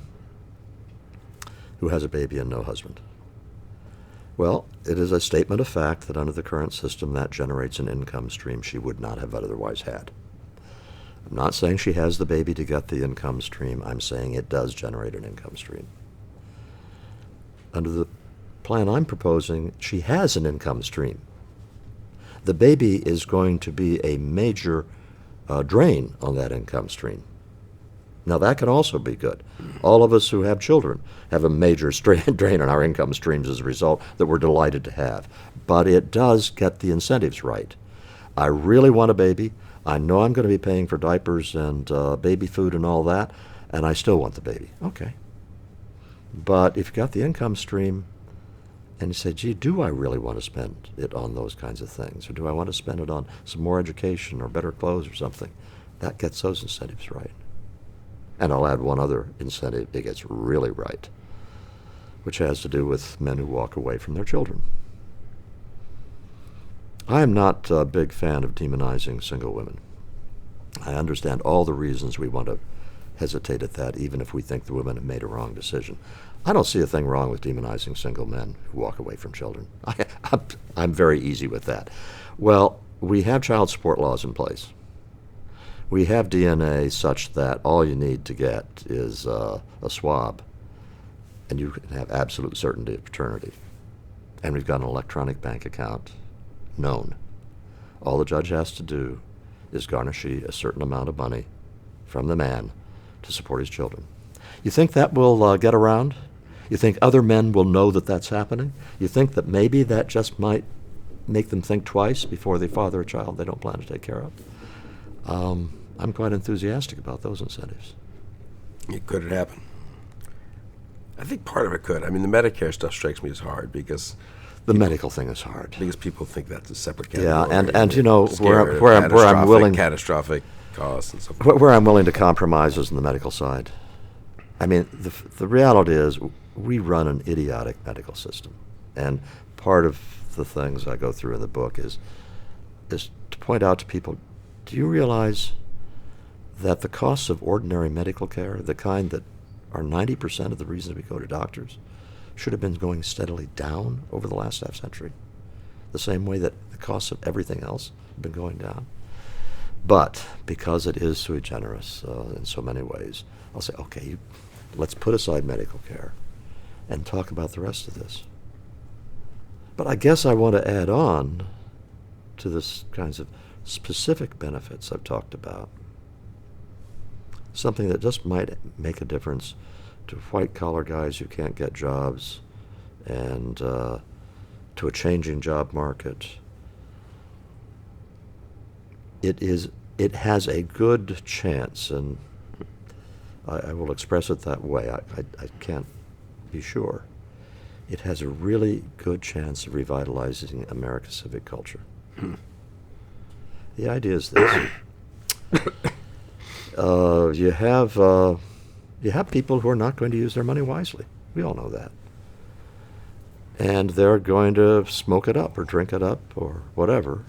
who has a baby and no husband. Well, it is a statement of fact that under the current system that generates an income stream she would not have otherwise had. I'm not saying she has the baby to get the income stream. I'm saying it does generate an income stream. Under the plan I'm proposing, she has an income stream. The baby is going to be a major drain on that income stream. Now, that can also be good. All of us who have children have a major drain on our income streams as a result that we're delighted to have. But it does get the incentives right. I really want a baby. I know I'm going to be paying for diapers and baby food and all that, and I still want the baby. Okay. But if you got the income stream, And you say, gee, do I really want to spend it on those kinds of things? Or do I want to spend it on some more education or better clothes or something? That gets those incentives right. And I'll add one other incentive it gets really right, which has to do with men who walk away from their children. I am not a big fan of demonizing single women. I understand all the reasons we want to hesitate at that, even if we think the women have made a wrong decision. I don't see a thing wrong with demonizing single men who walk away from children. I'm very easy with that. Well, we have child support laws in place. We have DNA such that all you need to get is a swab, and you can have absolute certainty of paternity. And we've got an electronic bank account known. All the judge has to do is garnish a certain amount of money from the man to support his children. You think that will get around? You think other men will know that that's happening? You think that maybe that just might make them think twice before they father a child they don't plan to take care of? I'm quite enthusiastic about those incentives. Could it happen? I think part of it could. I mean, the Medicare stuff strikes me as hard because the medical thing is hard. Because people think that's a separate category. Yeah, and you know where I'm willing catastrophic costs and so forth. Where I'm willing to compromise is in the medical side. I mean, the reality is we run an idiotic medical system, and part of the things I go through in the book is to point out to people: do you realize that the costs of ordinary medical care, the kind that are 90% of the reason we go to doctors, should have been going steadily down over the last half century, the same way that the costs of everything else have been going down? But because it is sui generis in so many ways, I'll say, okay, let's put aside medical care and talk about the rest of this. But I guess I want to add on to this kinds of specific benefits I've talked about, something that just might make a difference to white-collar guys who can't get jobs and to a changing job market. It has a good chance, and I will express it that way. I can't be sure. It has a really good chance of revitalizing America's civic culture. The idea is this. You have people who are not going to use their money wisely. We all know that. And they're going to smoke it up or drink it up or whatever.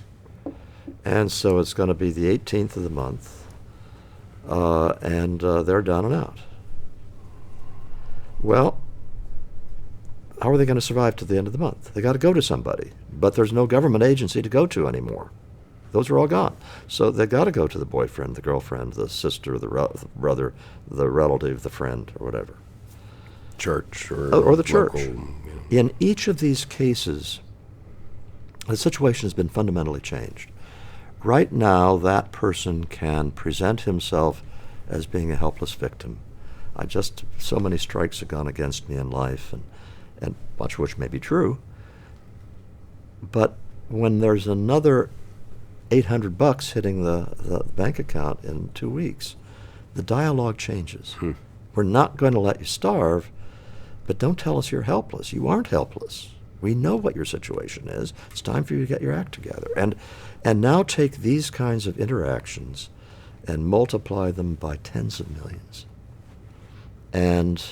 And so it's going to be the 18th of the month, and they're down and out. Well, how are they going to survive to the end of the month? They got to go to somebody, but there's no government agency to go to anymore. Those are all gone. So they got to go to the boyfriend, the girlfriend, the sister, the brother, the relative, the friend, or whatever. Church or the church. Local, In each of these cases, the situation has been fundamentally changed. Right now, that person can present himself as being a helpless victim. So many strikes have gone against me in life, and much of which may be true. But when there's another $800 hitting the bank account in 2 weeks, the dialogue changes. We're not going to let you starve, but don't tell us you're helpless. You aren't helpless. We know what your situation is. It's time for you to get your act together. And now take these kinds of interactions and multiply them by tens of millions. And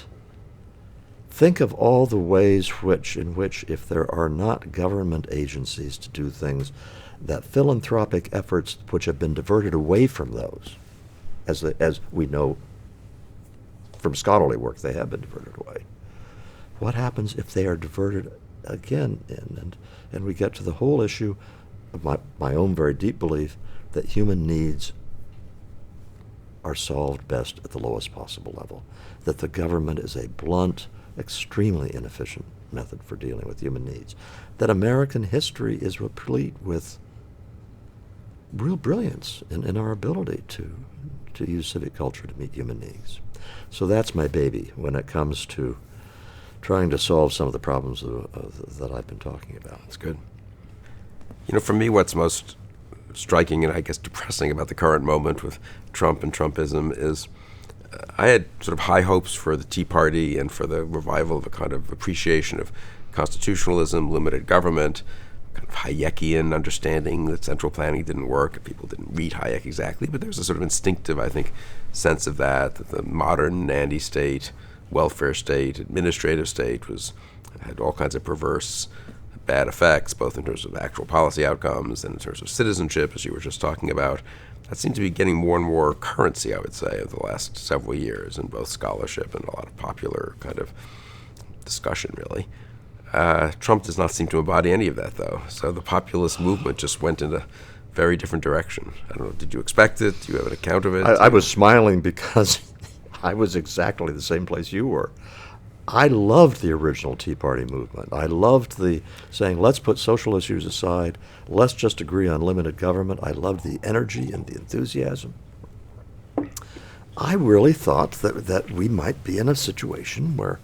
think of all the ways in which if there are not government agencies to do things, that philanthropic efforts which have been diverted away from those, as we know from scholarly work, they have been diverted away. What happens if they are diverted again? And we get to the whole issue of my own very deep belief that human needs are solved best at the lowest possible level, that the government is a blunt, extremely inefficient method for dealing with human needs, that American history is replete with real brilliance in our ability to use civic culture to meet human needs. So that's my baby when it comes to trying to solve some of the problems that I've been talking about. That's good. You know, for me, what's most striking and I guess depressing about the current moment with Trump and Trumpism is I had sort of high hopes for the Tea Party and for the revival of a kind of appreciation of constitutionalism, limited government, kind of Hayekian understanding that central planning didn't work. People didn't read Hayek exactly, but there's a sort of instinctive, I think, sense of that the modern nanny state, welfare state, administrative state had all kinds of perverse, bad effects, both in terms of actual policy outcomes and in terms of citizenship, as you were just talking about. That seems to be getting more and more currency, I would say, over the last several years in both scholarship and a lot of popular kind of discussion, really. Trump does not seem to embody any of that, though. So the populist movement just went in a very different direction. I don't know, did you expect it? Do you have an account of it? I was smiling because I was exactly the same place you were. I loved the original Tea Party movement. I loved the saying, let's put social issues aside. Let's just agree on limited government. I loved the energy and the enthusiasm. I really thought that we might be in a situation where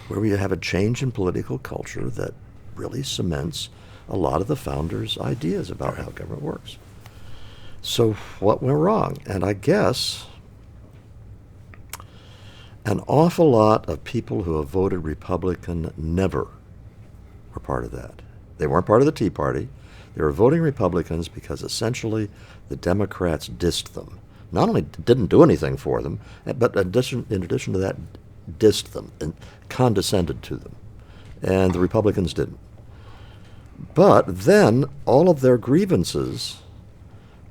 we have a change in political culture that really cements a lot of the founders' ideas about how government works. So what went wrong? And I guess an awful lot of people who have voted Republican never were part of that. They weren't part of the Tea Party. They were voting Republicans because essentially the Democrats dissed them. Not only didn't do anything for them, but in addition to that, dissed them and condescended to them. And the Republicans didn't. But then all of their grievances,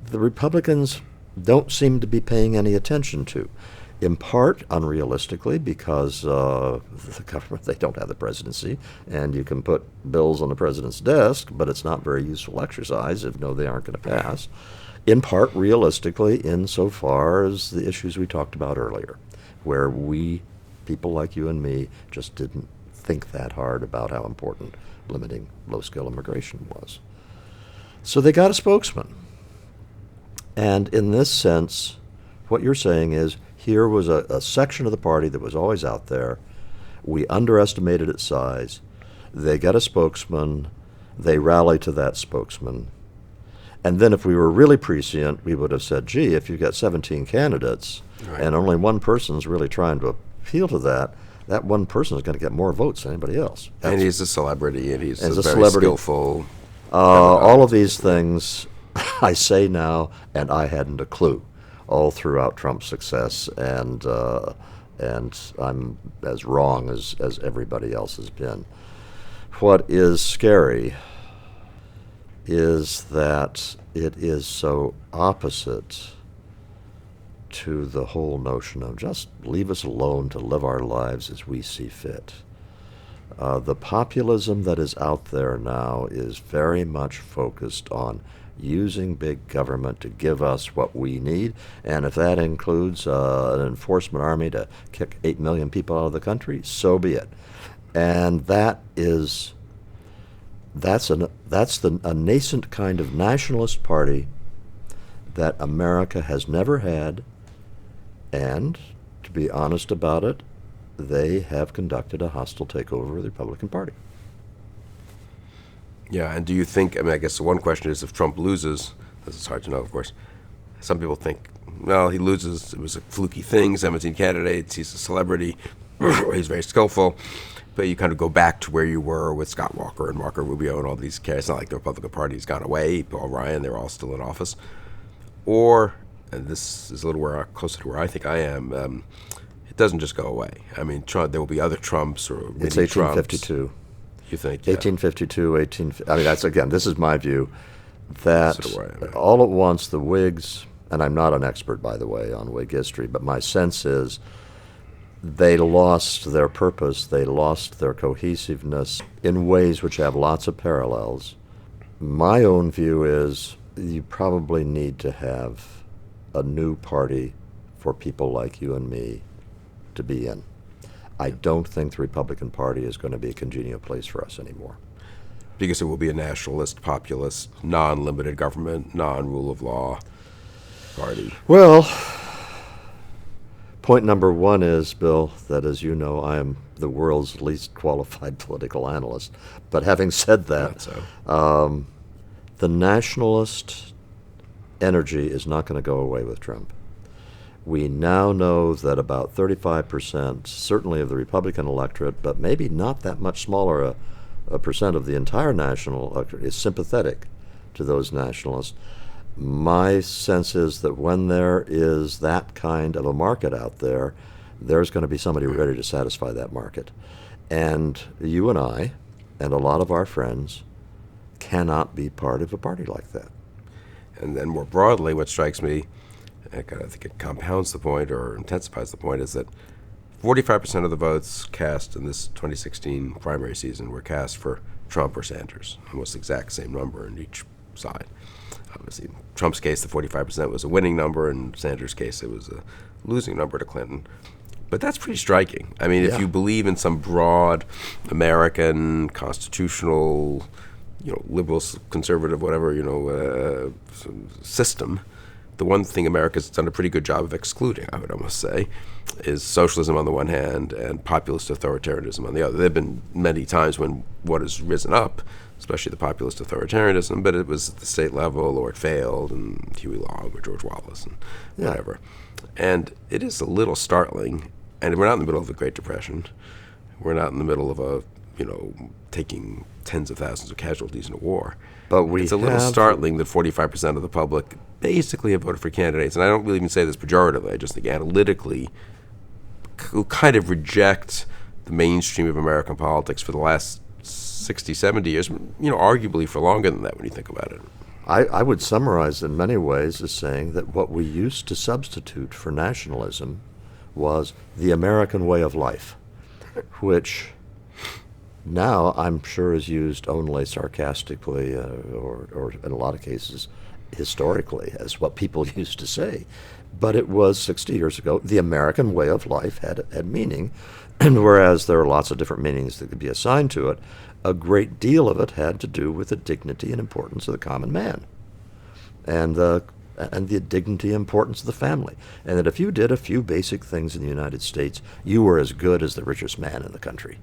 the Republicans don't seem to be paying any attention to. In part, unrealistically, because the government, they don't have the presidency, and you can put bills on the president's desk, but it's not very useful exercise if they aren't going to pass. In part, realistically, insofar as the issues we talked about earlier, where we, people like you and me, just didn't think that hard about how important limiting low-skill immigration was. So they got a spokesman. And in this sense, what you're saying is, here was a section of the party that was always out there. We underestimated its size. They got a spokesman. They rallied to that spokesman. And then if we were really prescient, we would have said, gee, if you've got 17 candidates and only one person's really trying to appeal to that one person is going to get more votes than anybody else. And he's a celebrity, and he's a very skillful. All of these things I say now, and I hadn't a clue all throughout Trump's success, and I'm as wrong as everybody else has been. What is scary is that it is so opposite to the whole notion of just leave us alone to live our lives as we see fit. The populism that is out there now is very much focused on using big government to give us what we need, and if that includes an enforcement army to kick 8 million people out of the country, so be it. And that's a nascent kind of nationalist party that America has never had, and to be honest about it, they have conducted a hostile takeover of the Republican Party. Yeah, and do you think, I guess the one question is if Trump loses, this is hard to know, of course. Some people think, well, he loses, it was a fluky thing, 17 candidates, he's a celebrity, he's very skillful, but you kind of go back to where you were with Scott Walker and Marco Rubio and all these guys. It's not like the Republican Party's gone away, Paul Ryan, they're all still in office. Or, and this is a little closer to where I think I am, it doesn't just go away. I mean, Trump, there will be other Trumps or mini It's 1852. Trumps. You think? 1852, that's, again, this is my view, that all at once the Whigs, and I'm not an expert, by the way, on Whig history, but my sense is they lost their purpose, they lost their cohesiveness in ways which have lots of parallels. My own view is you probably need to have a new party for people like you and me to be in. I don't think the Republican Party is going to be a congenial place for us anymore. Because it will be a nationalist, populist, non-limited government, non-rule of law party. Well, point number one is, Bill, that as you know, I am the world's least qualified political analyst. But having said that, the nationalist energy is not going to go away with Trump. We now know that about 35%, certainly of the Republican electorate, but maybe not that much smaller percent of the entire national is sympathetic to those nationalists. My sense is that when there is that kind of a market out there, there's going to be somebody ready to satisfy that market. And you and I, and a lot of our friends, cannot be part of a party like that. And then more broadly, what strikes me, I think it compounds the point or intensifies the point, is that 45% of the votes cast in this 2016 primary season were cast for Trump or Sanders, almost the exact same number in each side. Obviously, in Trump's case, the 45% was a winning number. In Sanders' case, it was a losing number to Clinton. But that's pretty striking. I mean, if you believe in some broad American constitutional, liberal, conservative, whatever, system, the one thing America's done a pretty good job of excluding, I would almost say, is socialism on the one hand and populist authoritarianism on the other. There have been many times when what has risen up, especially the populist authoritarianism, but it was at the state level or it failed, and Huey Long or George Wallace and whatever. And it is a little startling, and we're not in the middle of the Great Depression. We're not in the middle of a, taking tens of thousands of casualties in a war. But it's a little startling that 45% of the public basically have voted for candidates, and I don't really even say this pejoratively, I just think analytically, who kind of reject the mainstream of American politics for the last 60, 70 years, arguably for longer than that when you think about it. I would summarize in many ways as saying that what we used to substitute for nationalism was the American way of life, which now I'm sure is used only sarcastically or in a lot of cases historically as what people used to say. But it was 60 years ago. The American way of life had meaning, and whereas there are lots of different meanings that could be assigned to it, a great deal of it had to do with the dignity and importance of the common man, and the dignity and importance of the family, and that if you did a few basic things in the United States, you were as good as the richest man in the country.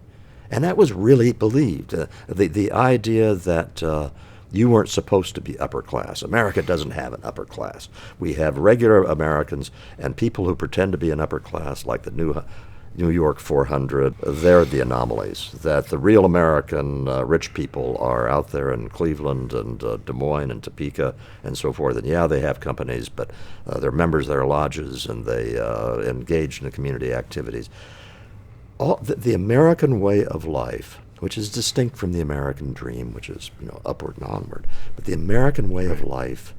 And that was really believed. The idea that you weren't supposed to be upper class. America doesn't have an upper class. We have regular Americans and people who pretend to be an upper class, like the New York 400. They're the anomalies. That the real American rich people are out there in Cleveland and Des Moines and Topeka and so forth. And they have companies, but they're members of their lodges and they engage in the community activities. The American way of life, which is distinct from the American dream, which is upward and onward, but the American way of life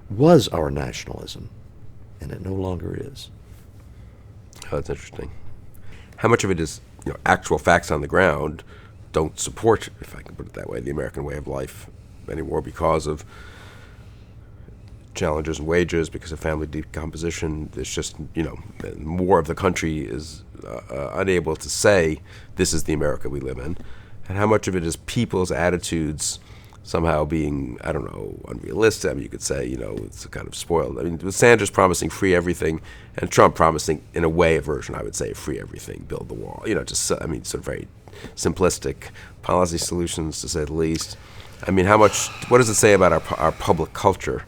was our nationalism, and it no longer is. Oh, that's interesting. How much of it is actual facts on the ground don't support, if I can put it that way, the American way of life anymore because of challenges in wages, because of family decomposition? There's just, more of the country is unable to say this is the America we live in. And how much of it is people's attitudes somehow being, I don't know, unrealistic? I mean, you could say, it's kind of spoiled. I mean, with Sanders promising free everything and Trump promising, in a way, a version, I would say, free everything, build the wall. Sort of very simplistic policy solutions, to say the least. I mean, what does it say about our public culture?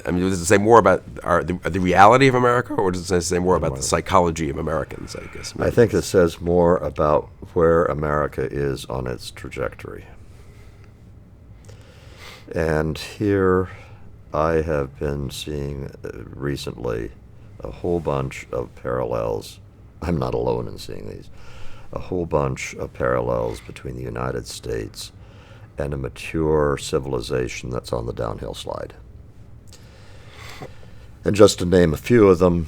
I mean, does it say more about the reality of America, or does it say more about the psychology of Americans, I guess? I think it says more about where America is on its trajectory. And here I have been seeing recently a whole bunch of parallels. I'm not alone in seeing these. A whole bunch of parallels between the United States and a mature civilization that's on the downhill slide. And just to name a few of them,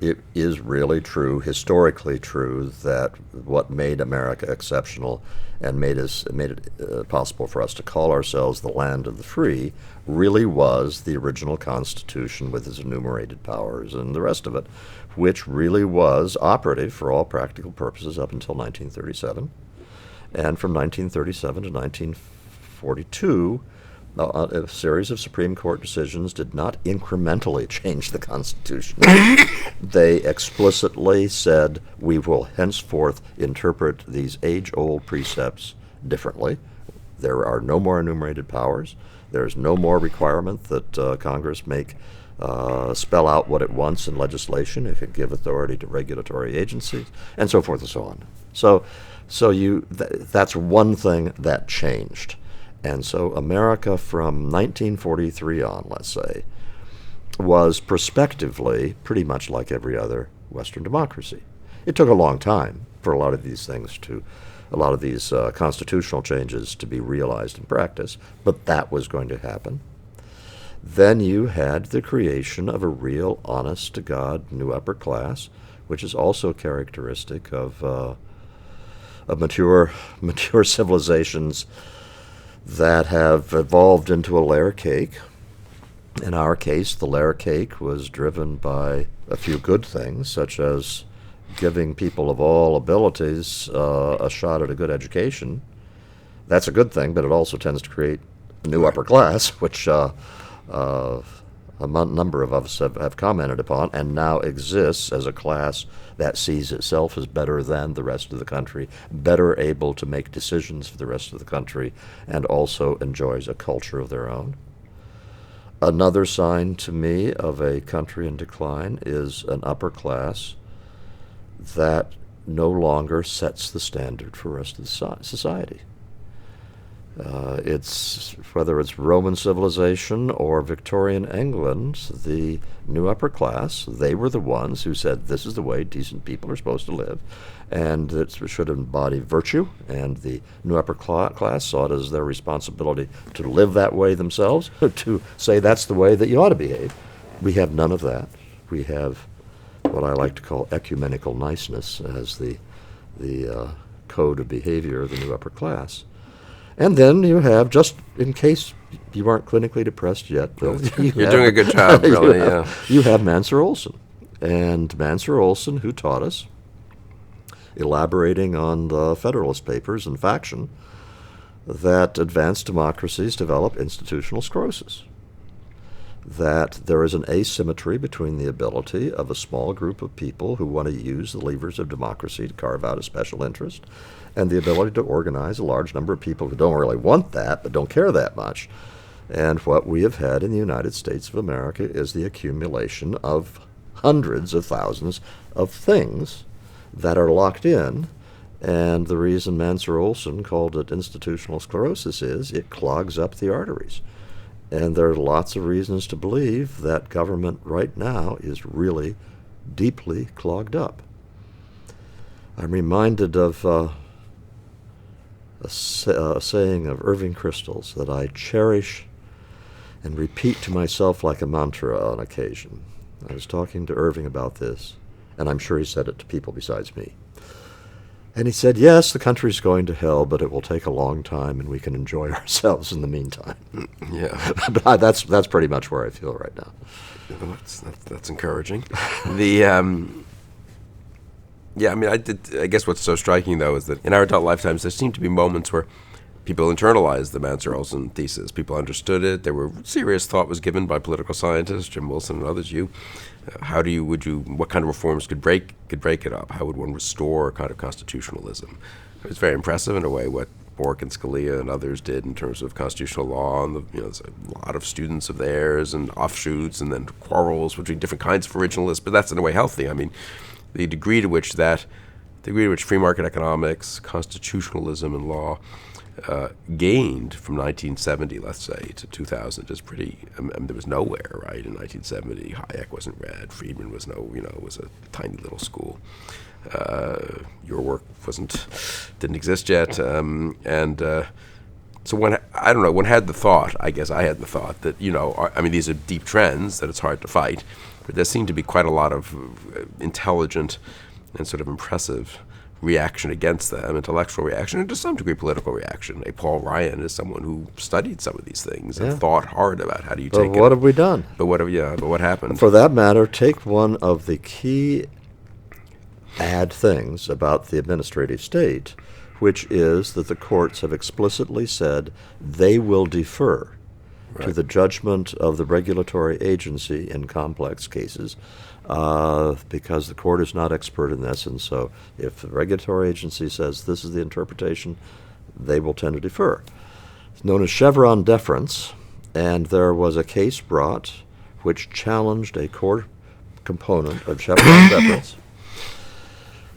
it is really true, historically true, that what made America exceptional and made it possible for us to call ourselves the land of the free really was the original Constitution with its enumerated powers and the rest of it, which really was operative for all practical purposes up until 1937. And from 1937 to 1942, a series of Supreme Court decisions did not incrementally change the Constitution. They explicitly said, we will henceforth interpret these age-old precepts differently. There are no more enumerated powers. There's no more requirement that Congress make spell out what it wants in legislation. It can give authority to regulatory agencies, and so forth and so on. That's one thing that changed. And so America from 1943 on, let's say, was prospectively pretty much like every other Western democracy. It took a long time for a lot of these constitutional changes to be realized in practice, but that was going to happen. Then you had the creation of a real, honest-to-God new upper class, which is also characteristic of mature civilizations that have evolved into a layer cake. In our case, the layer cake was driven by a few good things, such as giving people of all abilities a shot at a good education. That's a good thing, but it also tends to create a new upper class, which a number of us have commented upon, and now exists as a class that sees itself as better than the rest of the country, better able to make decisions for the rest of the country, and also enjoys a culture of their own. Another sign to me of a country in decline is an upper class that no longer sets the standard for the rest of the society. It's whether it's Roman civilization or Victorian England, the new upper class, they were the ones who said this is the way decent people are supposed to live, and it should embody virtue, and the new upper class saw it as their responsibility to live that way themselves, to say that's the way that you ought to behave. We have none of that. We have what I like to call ecumenical niceness as the code of behavior of the new upper class. And then you have, just in case you aren't clinically depressed yet, Bill, you're doing a good job, really. You have Mansur Olson. And Mansur Olson, who taught us, elaborating on the Federalist Papers and faction, that advanced democracies develop institutional sclerosis, that there is an asymmetry between the ability of a small group of people who want to use the levers of democracy to carve out a special interest, and the ability to organize a large number of people who don't really want that but don't care that much. And what we have had in the United States of America is the accumulation of hundreds of thousands of things that are locked in. And the reason Mansur Olson called it institutional sclerosis is it clogs up the arteries. And there are lots of reasons to believe that government right now is really deeply clogged up. I'm reminded of a saying of Irving Kristol's that I cherish and repeat to myself like a mantra on occasion. I was talking to Irving about this, and I'm sure he said it to people besides me. And he said, yes, the country's going to hell, but it will take a long time, and we can enjoy ourselves in the meantime. Yeah. But that's pretty much where I feel right now. Well, that's encouraging. I guess what's so striking, though, is that in our adult lifetimes, there seem to be moments where people internalized the Mansur Olson thesis. People understood it. There were serious thought was given by political scientists, Jim Wilson and others. What kind of reforms could break it up? How would one restore a kind of constitutionalism? It was very impressive in a way what Bork and Scalia and others did in terms of constitutional law, and there's a lot of students of theirs and offshoots, and then quarrels between different kinds of originalists. But that's in a way healthy. I mean, the degree to which free market economics, constitutionalism, and law gained from 1970, let's say, to 2000 is pretty. There was nowhere, right? In 1970, Hayek wasn't read. Friedman was was a tiny little school. Your work didn't exist yet, so one had the thought. I guess I had the thought that these are deep trends that it's hard to fight, but there seemed to be quite a lot of intelligent and sort of impressive reaction against them, intellectual reaction, and to some degree political reaction. Paul Ryan is someone who studied some of these things and thought hard about how do you take it. But what have we done? But what happened? For that matter, take one of the key things about the administrative state, which is that the courts have explicitly said they will defer to the judgment of the regulatory agency in complex cases, because the court is not expert in this, and so if the regulatory agency says this is the interpretation, they will tend to defer. It's known as Chevron deference, and there was a case brought which challenged a core component of Chevron's efforts.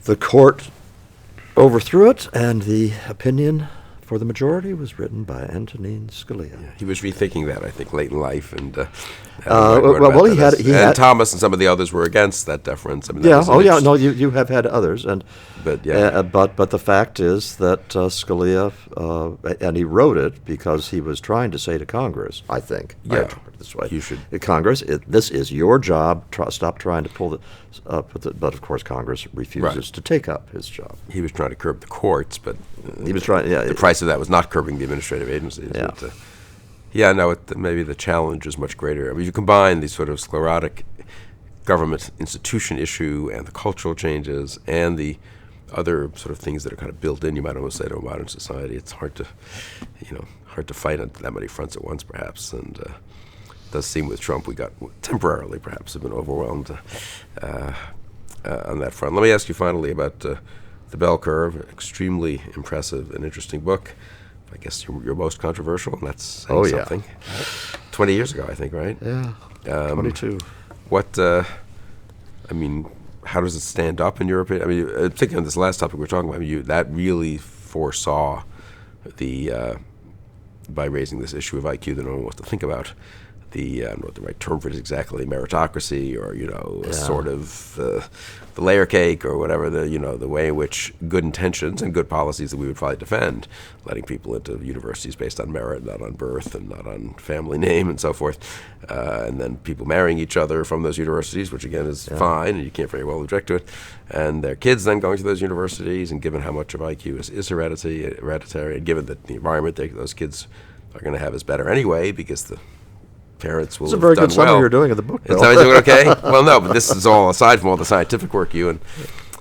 The court overthrew it, and the opinion for the majority was written by Antonin Scalia. Yeah, he was rethinking that, I think, late in life, and he had Thomas and some of the others were against that deference. I mean, you have had others, but the fact is that Scalia, and he wrote it because he was trying to say to Congress, I think, I interpret it this way, you should. Congress, this is your job. Stop trying to pull the up with it. But of course, Congress refuses to take up his job. He was trying to curb the courts, but he was trying. Yeah, the price of that was not curbing the administrative agencies. But, maybe the challenge is much greater. I mean, you combine these sort of sclerotic government institution issue and the cultural changes and the other sort of things that are kind of built in, you might almost say, to a modern society. It's hard to fight on that many fronts at once, perhaps. And it does seem with Trump we got temporarily, perhaps, have been overwhelmed on that front. Let me ask you finally about The Bell Curve, extremely impressive and interesting book. I guess your most controversial, and that's saying something. 20 years ago, I think, right? Yeah, 22. How does it stand up in your opinion? I mean, particularly on this last topic we're talking about, that really foresaw by raising this issue of IQ that no one wants to think about, I don't know what the right term for it is exactly, meritocracy, or sort of the layer cake, or whatever, the way in which good intentions and good policies that we would probably defend, letting people into universities based on merit, not on birth and not on family name and so forth, and then people marrying each other from those universities, which again is fine, and you can't very well object to it, and their kids then going to those universities, and given how much of IQ is hereditary, and given that the environment those kids are going to have is better anyway, because the parents will. It's a very good summary you're doing of the book, Bill. Is that okay? Well, no, but this is all aside from all the scientific work you and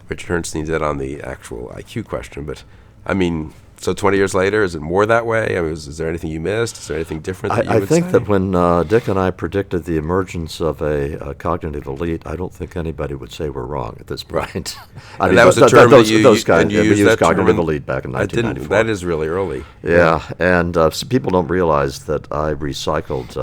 Richard Herrnstein did on the actual IQ question. But I mean, so 20 years later, is it more that way? I mean, is there anything you missed? Is there anything different that you would say? I think that when Dick and I predicted the emergence of a cognitive elite, I don't think anybody would say we're wrong at this point. And that was a term those guys used cognitive term elite back in 1994. That is really early. Yeah, and so people don't realize that I recycled,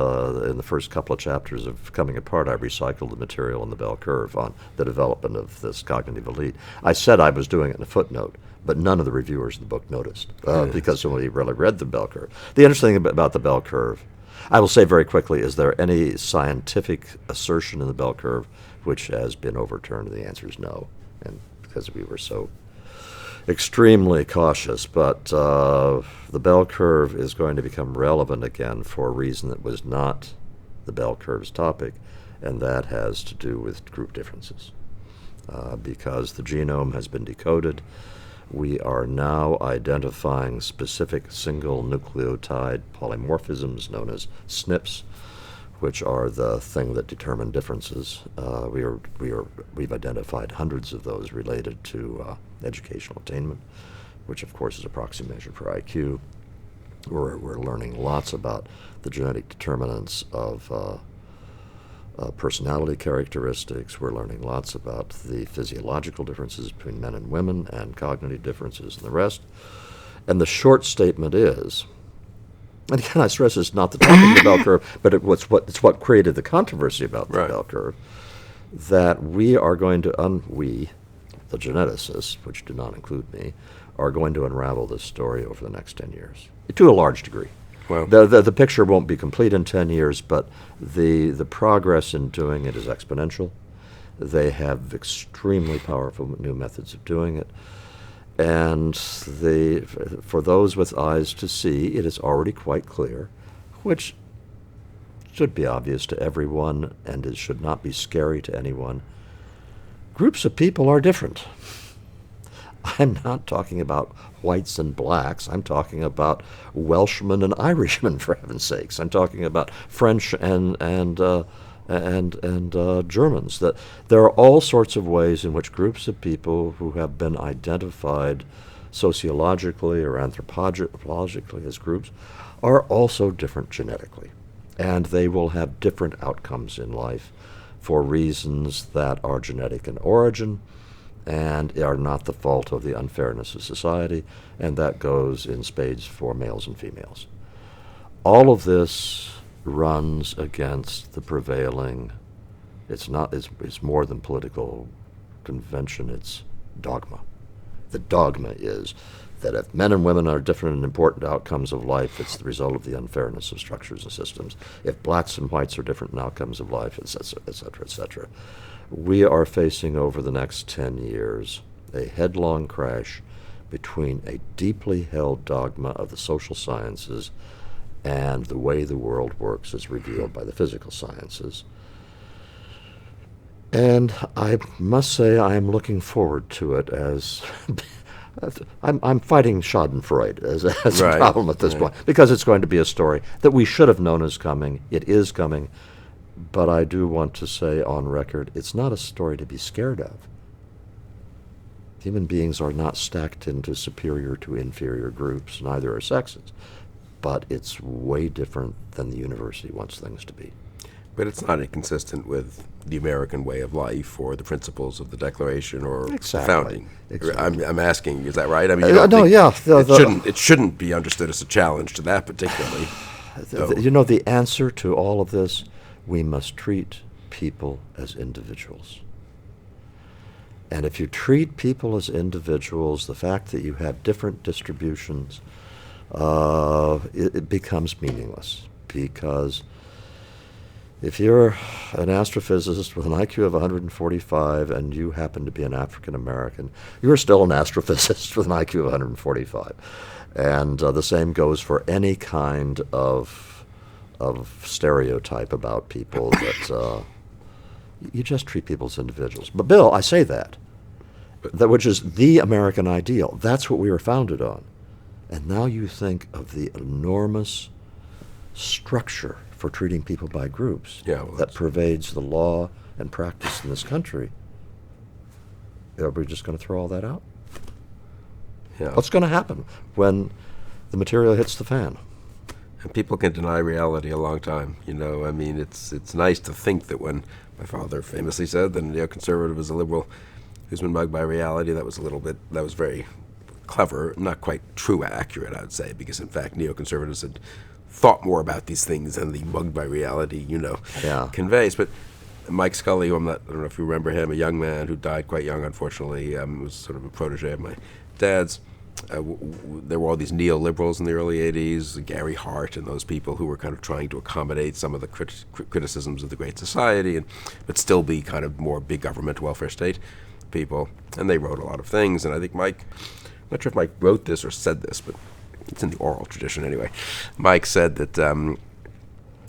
in the first couple of chapters of Coming Apart, I recycled the material in the Bell Curve on the development of this cognitive elite. I said I was doing it in a footnote, but none of the reviewers of the book noticed because nobody really read the Bell Curve. The interesting thing about the Bell Curve, I will say very quickly, is there any scientific assertion in the Bell Curve which has been overturned? The answer is no, and because we were so extremely cautious. But the Bell Curve is going to become relevant again for a reason that was not the Bell Curve's topic, and that has to do with group differences. Because the genome has been decoded, we are now identifying specific single nucleotide polymorphisms known as SNPs, which are the thing that determine differences. We've identified hundreds of those related to educational attainment, which of course is a proxy measure for IQ. We're learning lots about the genetic determinants of personality characteristics. We're learning lots about the physiological differences between men and women and cognitive differences and the rest. And the short statement is, and again I stress it's not the topic of the Bell Curve, but it's what created the controversy about the Bell Curve, that we are going to, we, the geneticists, which do not include me, are going to unravel this story over the next 10 years, to a large degree. Well, the picture won't be complete in 10 years, but the progress in doing it is exponential. They have extremely powerful new methods of doing it. And for those with eyes to see, it is already quite clear, which should be obvious to everyone and it should not be scary to anyone. Groups of people are different. I'm not talking about whites and blacks. I'm talking about Welshmen and Irishmen, for heaven's sakes. I'm talking about French and Germans. That there are all sorts of ways in which groups of people who have been identified sociologically or anthropologically as groups are also different genetically, and they will have different outcomes in life for reasons that are genetic in origin and are not the fault of the unfairness of society, and that goes in spades for males and females. All of this runs against the prevailing, it's more than political convention, it's dogma. The dogma is that if men and women are different in important outcomes of life, it's the result of the unfairness of structures and systems. If blacks and whites are different in outcomes of life, et cetera, et cetera, et cetera. We are facing over the next 10 years a headlong crash between a deeply held dogma of the social sciences and the way the world works as revealed by the physical sciences. And I must say I am looking forward to it as I'm fighting Schadenfreude as a problem at this point, because it's going to be a story that we should have known is coming. It is coming. But I do want to say on record, it's not a story to be scared of. Human beings are not stacked into superior to inferior groups, neither are sexes. But it's way different than the university wants things to be. But it's not inconsistent with the American way of life or the principles of the Declaration or the founding. Exactly. I'm asking, is that right? I mean, it shouldn't be understood as a challenge to that particularly. The answer to all of this, we must treat people as individuals. And if you treat people as individuals, the fact that you have different distributions, it becomes meaningless. Because if you're an astrophysicist with an IQ of 145 and you happen to be an African American, you're still an astrophysicist with an IQ of 145. And the same goes for any kind of stereotype about people that you just treat people as individuals. But Bill, I say that which is the American ideal. That's what we were founded on. And now you think of the enormous structure for treating people by groups that pervades the law and practice in this country. Are we just going to throw all that out? Yeah. What's going to happen when the material hits the fan? And people can deny reality a long time. I mean, it's nice to think that when my father famously said that a neoconservative is a liberal who's been mugged by reality, that was very clever, not quite true, accurate, I would say, because in fact neoconservatives had thought more about these things than the mugged by reality, conveys. But Mike Scully, I don't know if you remember him, a young man who died quite young, unfortunately, was sort of a protege of my dad's. There were all these neoliberals in the early 80s, Gary Hart and those people who were kind of trying to accommodate some of the criticisms of the Great Society, but still be kind of more big government, welfare state people. And they wrote a lot of things. And I think Mike, I'm not sure if Mike wrote this or said this, but it's in the oral tradition anyway. Mike said that a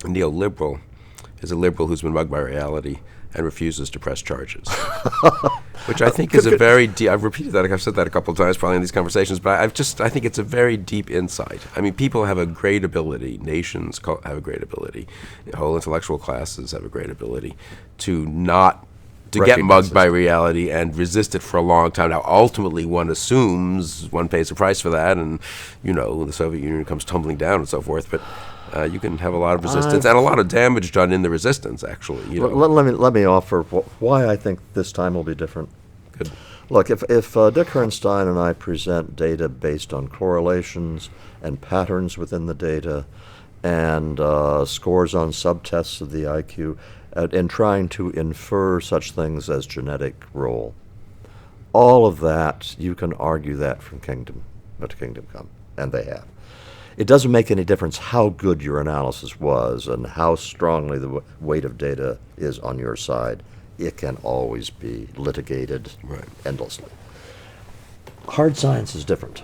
neoliberal is a liberal who's been mugged by reality and refuses to press charges. Which I think is a very deep, I've repeated that, I've said that a couple of times probably in these conversations, but I think it's a very deep insight. I mean, people have a great ability, nations have a great ability, whole intellectual classes have a great ability to get mugged by reality and resist it for a long time. Now, ultimately, one assumes one pays a price for that, and, the Soviet Union comes tumbling down and so forth, but you can have a lot of resistance and a lot of damage done in the resistance, actually. Let me offer why I think this time will be different. Good. Look, if Dick Herrnstein and I present data based on correlations and patterns within the data and scores on subtests of the IQ, and trying to infer such things as genetic role, all of that, you can argue that from kingdom to kingdom come, and they have. It doesn't make any difference how good your analysis was and how strongly the weight of data is on your side. It can always be litigated endlessly. Hard science is different.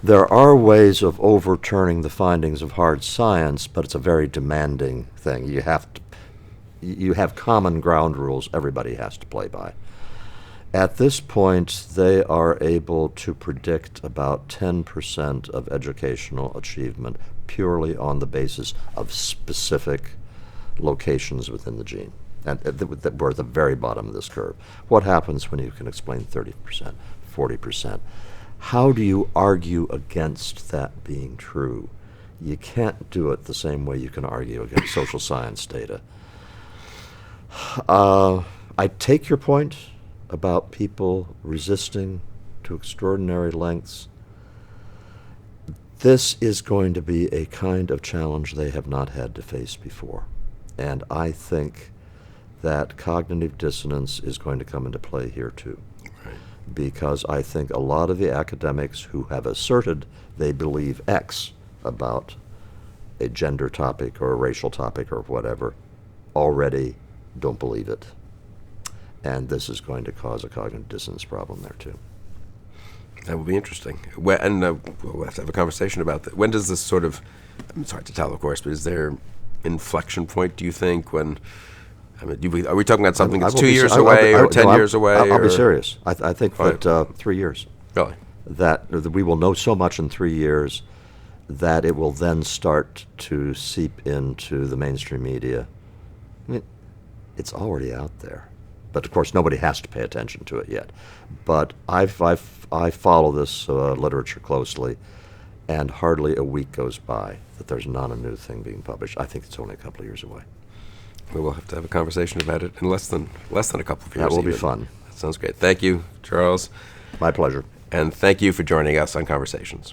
There are ways of overturning the findings of hard science, but it's a very demanding thing. You have common ground rules everybody has to play by. At this point, they are able to predict about 10% of educational achievement purely on the basis of specific locations within the gene. And we're at the very bottom of this curve. What happens when you can explain 30%, 40%? How do you argue against that being true? You can't do it the same way you can argue against social science data. I take your point about people resisting to extraordinary lengths. This is going to be a kind of challenge they have not had to face before. And I think that cognitive dissonance is going to come into play here too. Right. Because I think a lot of the academics who have asserted they believe X about a gender topic or a racial topic or whatever already don't believe it. And this is going to cause a cognitive dissonance problem there too. That will be interesting. And we'll have to have a conversation about that. When does this sort of, it's hard to tell, of course, but is there inflection point, do you think, when, I mean, are we talking about something that's 2 years away or 10 years away? I'll be serious. I think that 3 years. Really? That we will know so much in 3 years that it will then start to seep into the mainstream media. I mean, it's already out there. But of course, nobody has to pay attention to it yet. But I follow this literature closely, and hardly a week goes by that there's not a new thing being published. I think it's only a couple of years away. Well, we'll have to have a conversation about it in less than a couple of years. That will be even. fun. That sounds great. Thank you, Charles. My pleasure. And thank you for joining us on Conversations.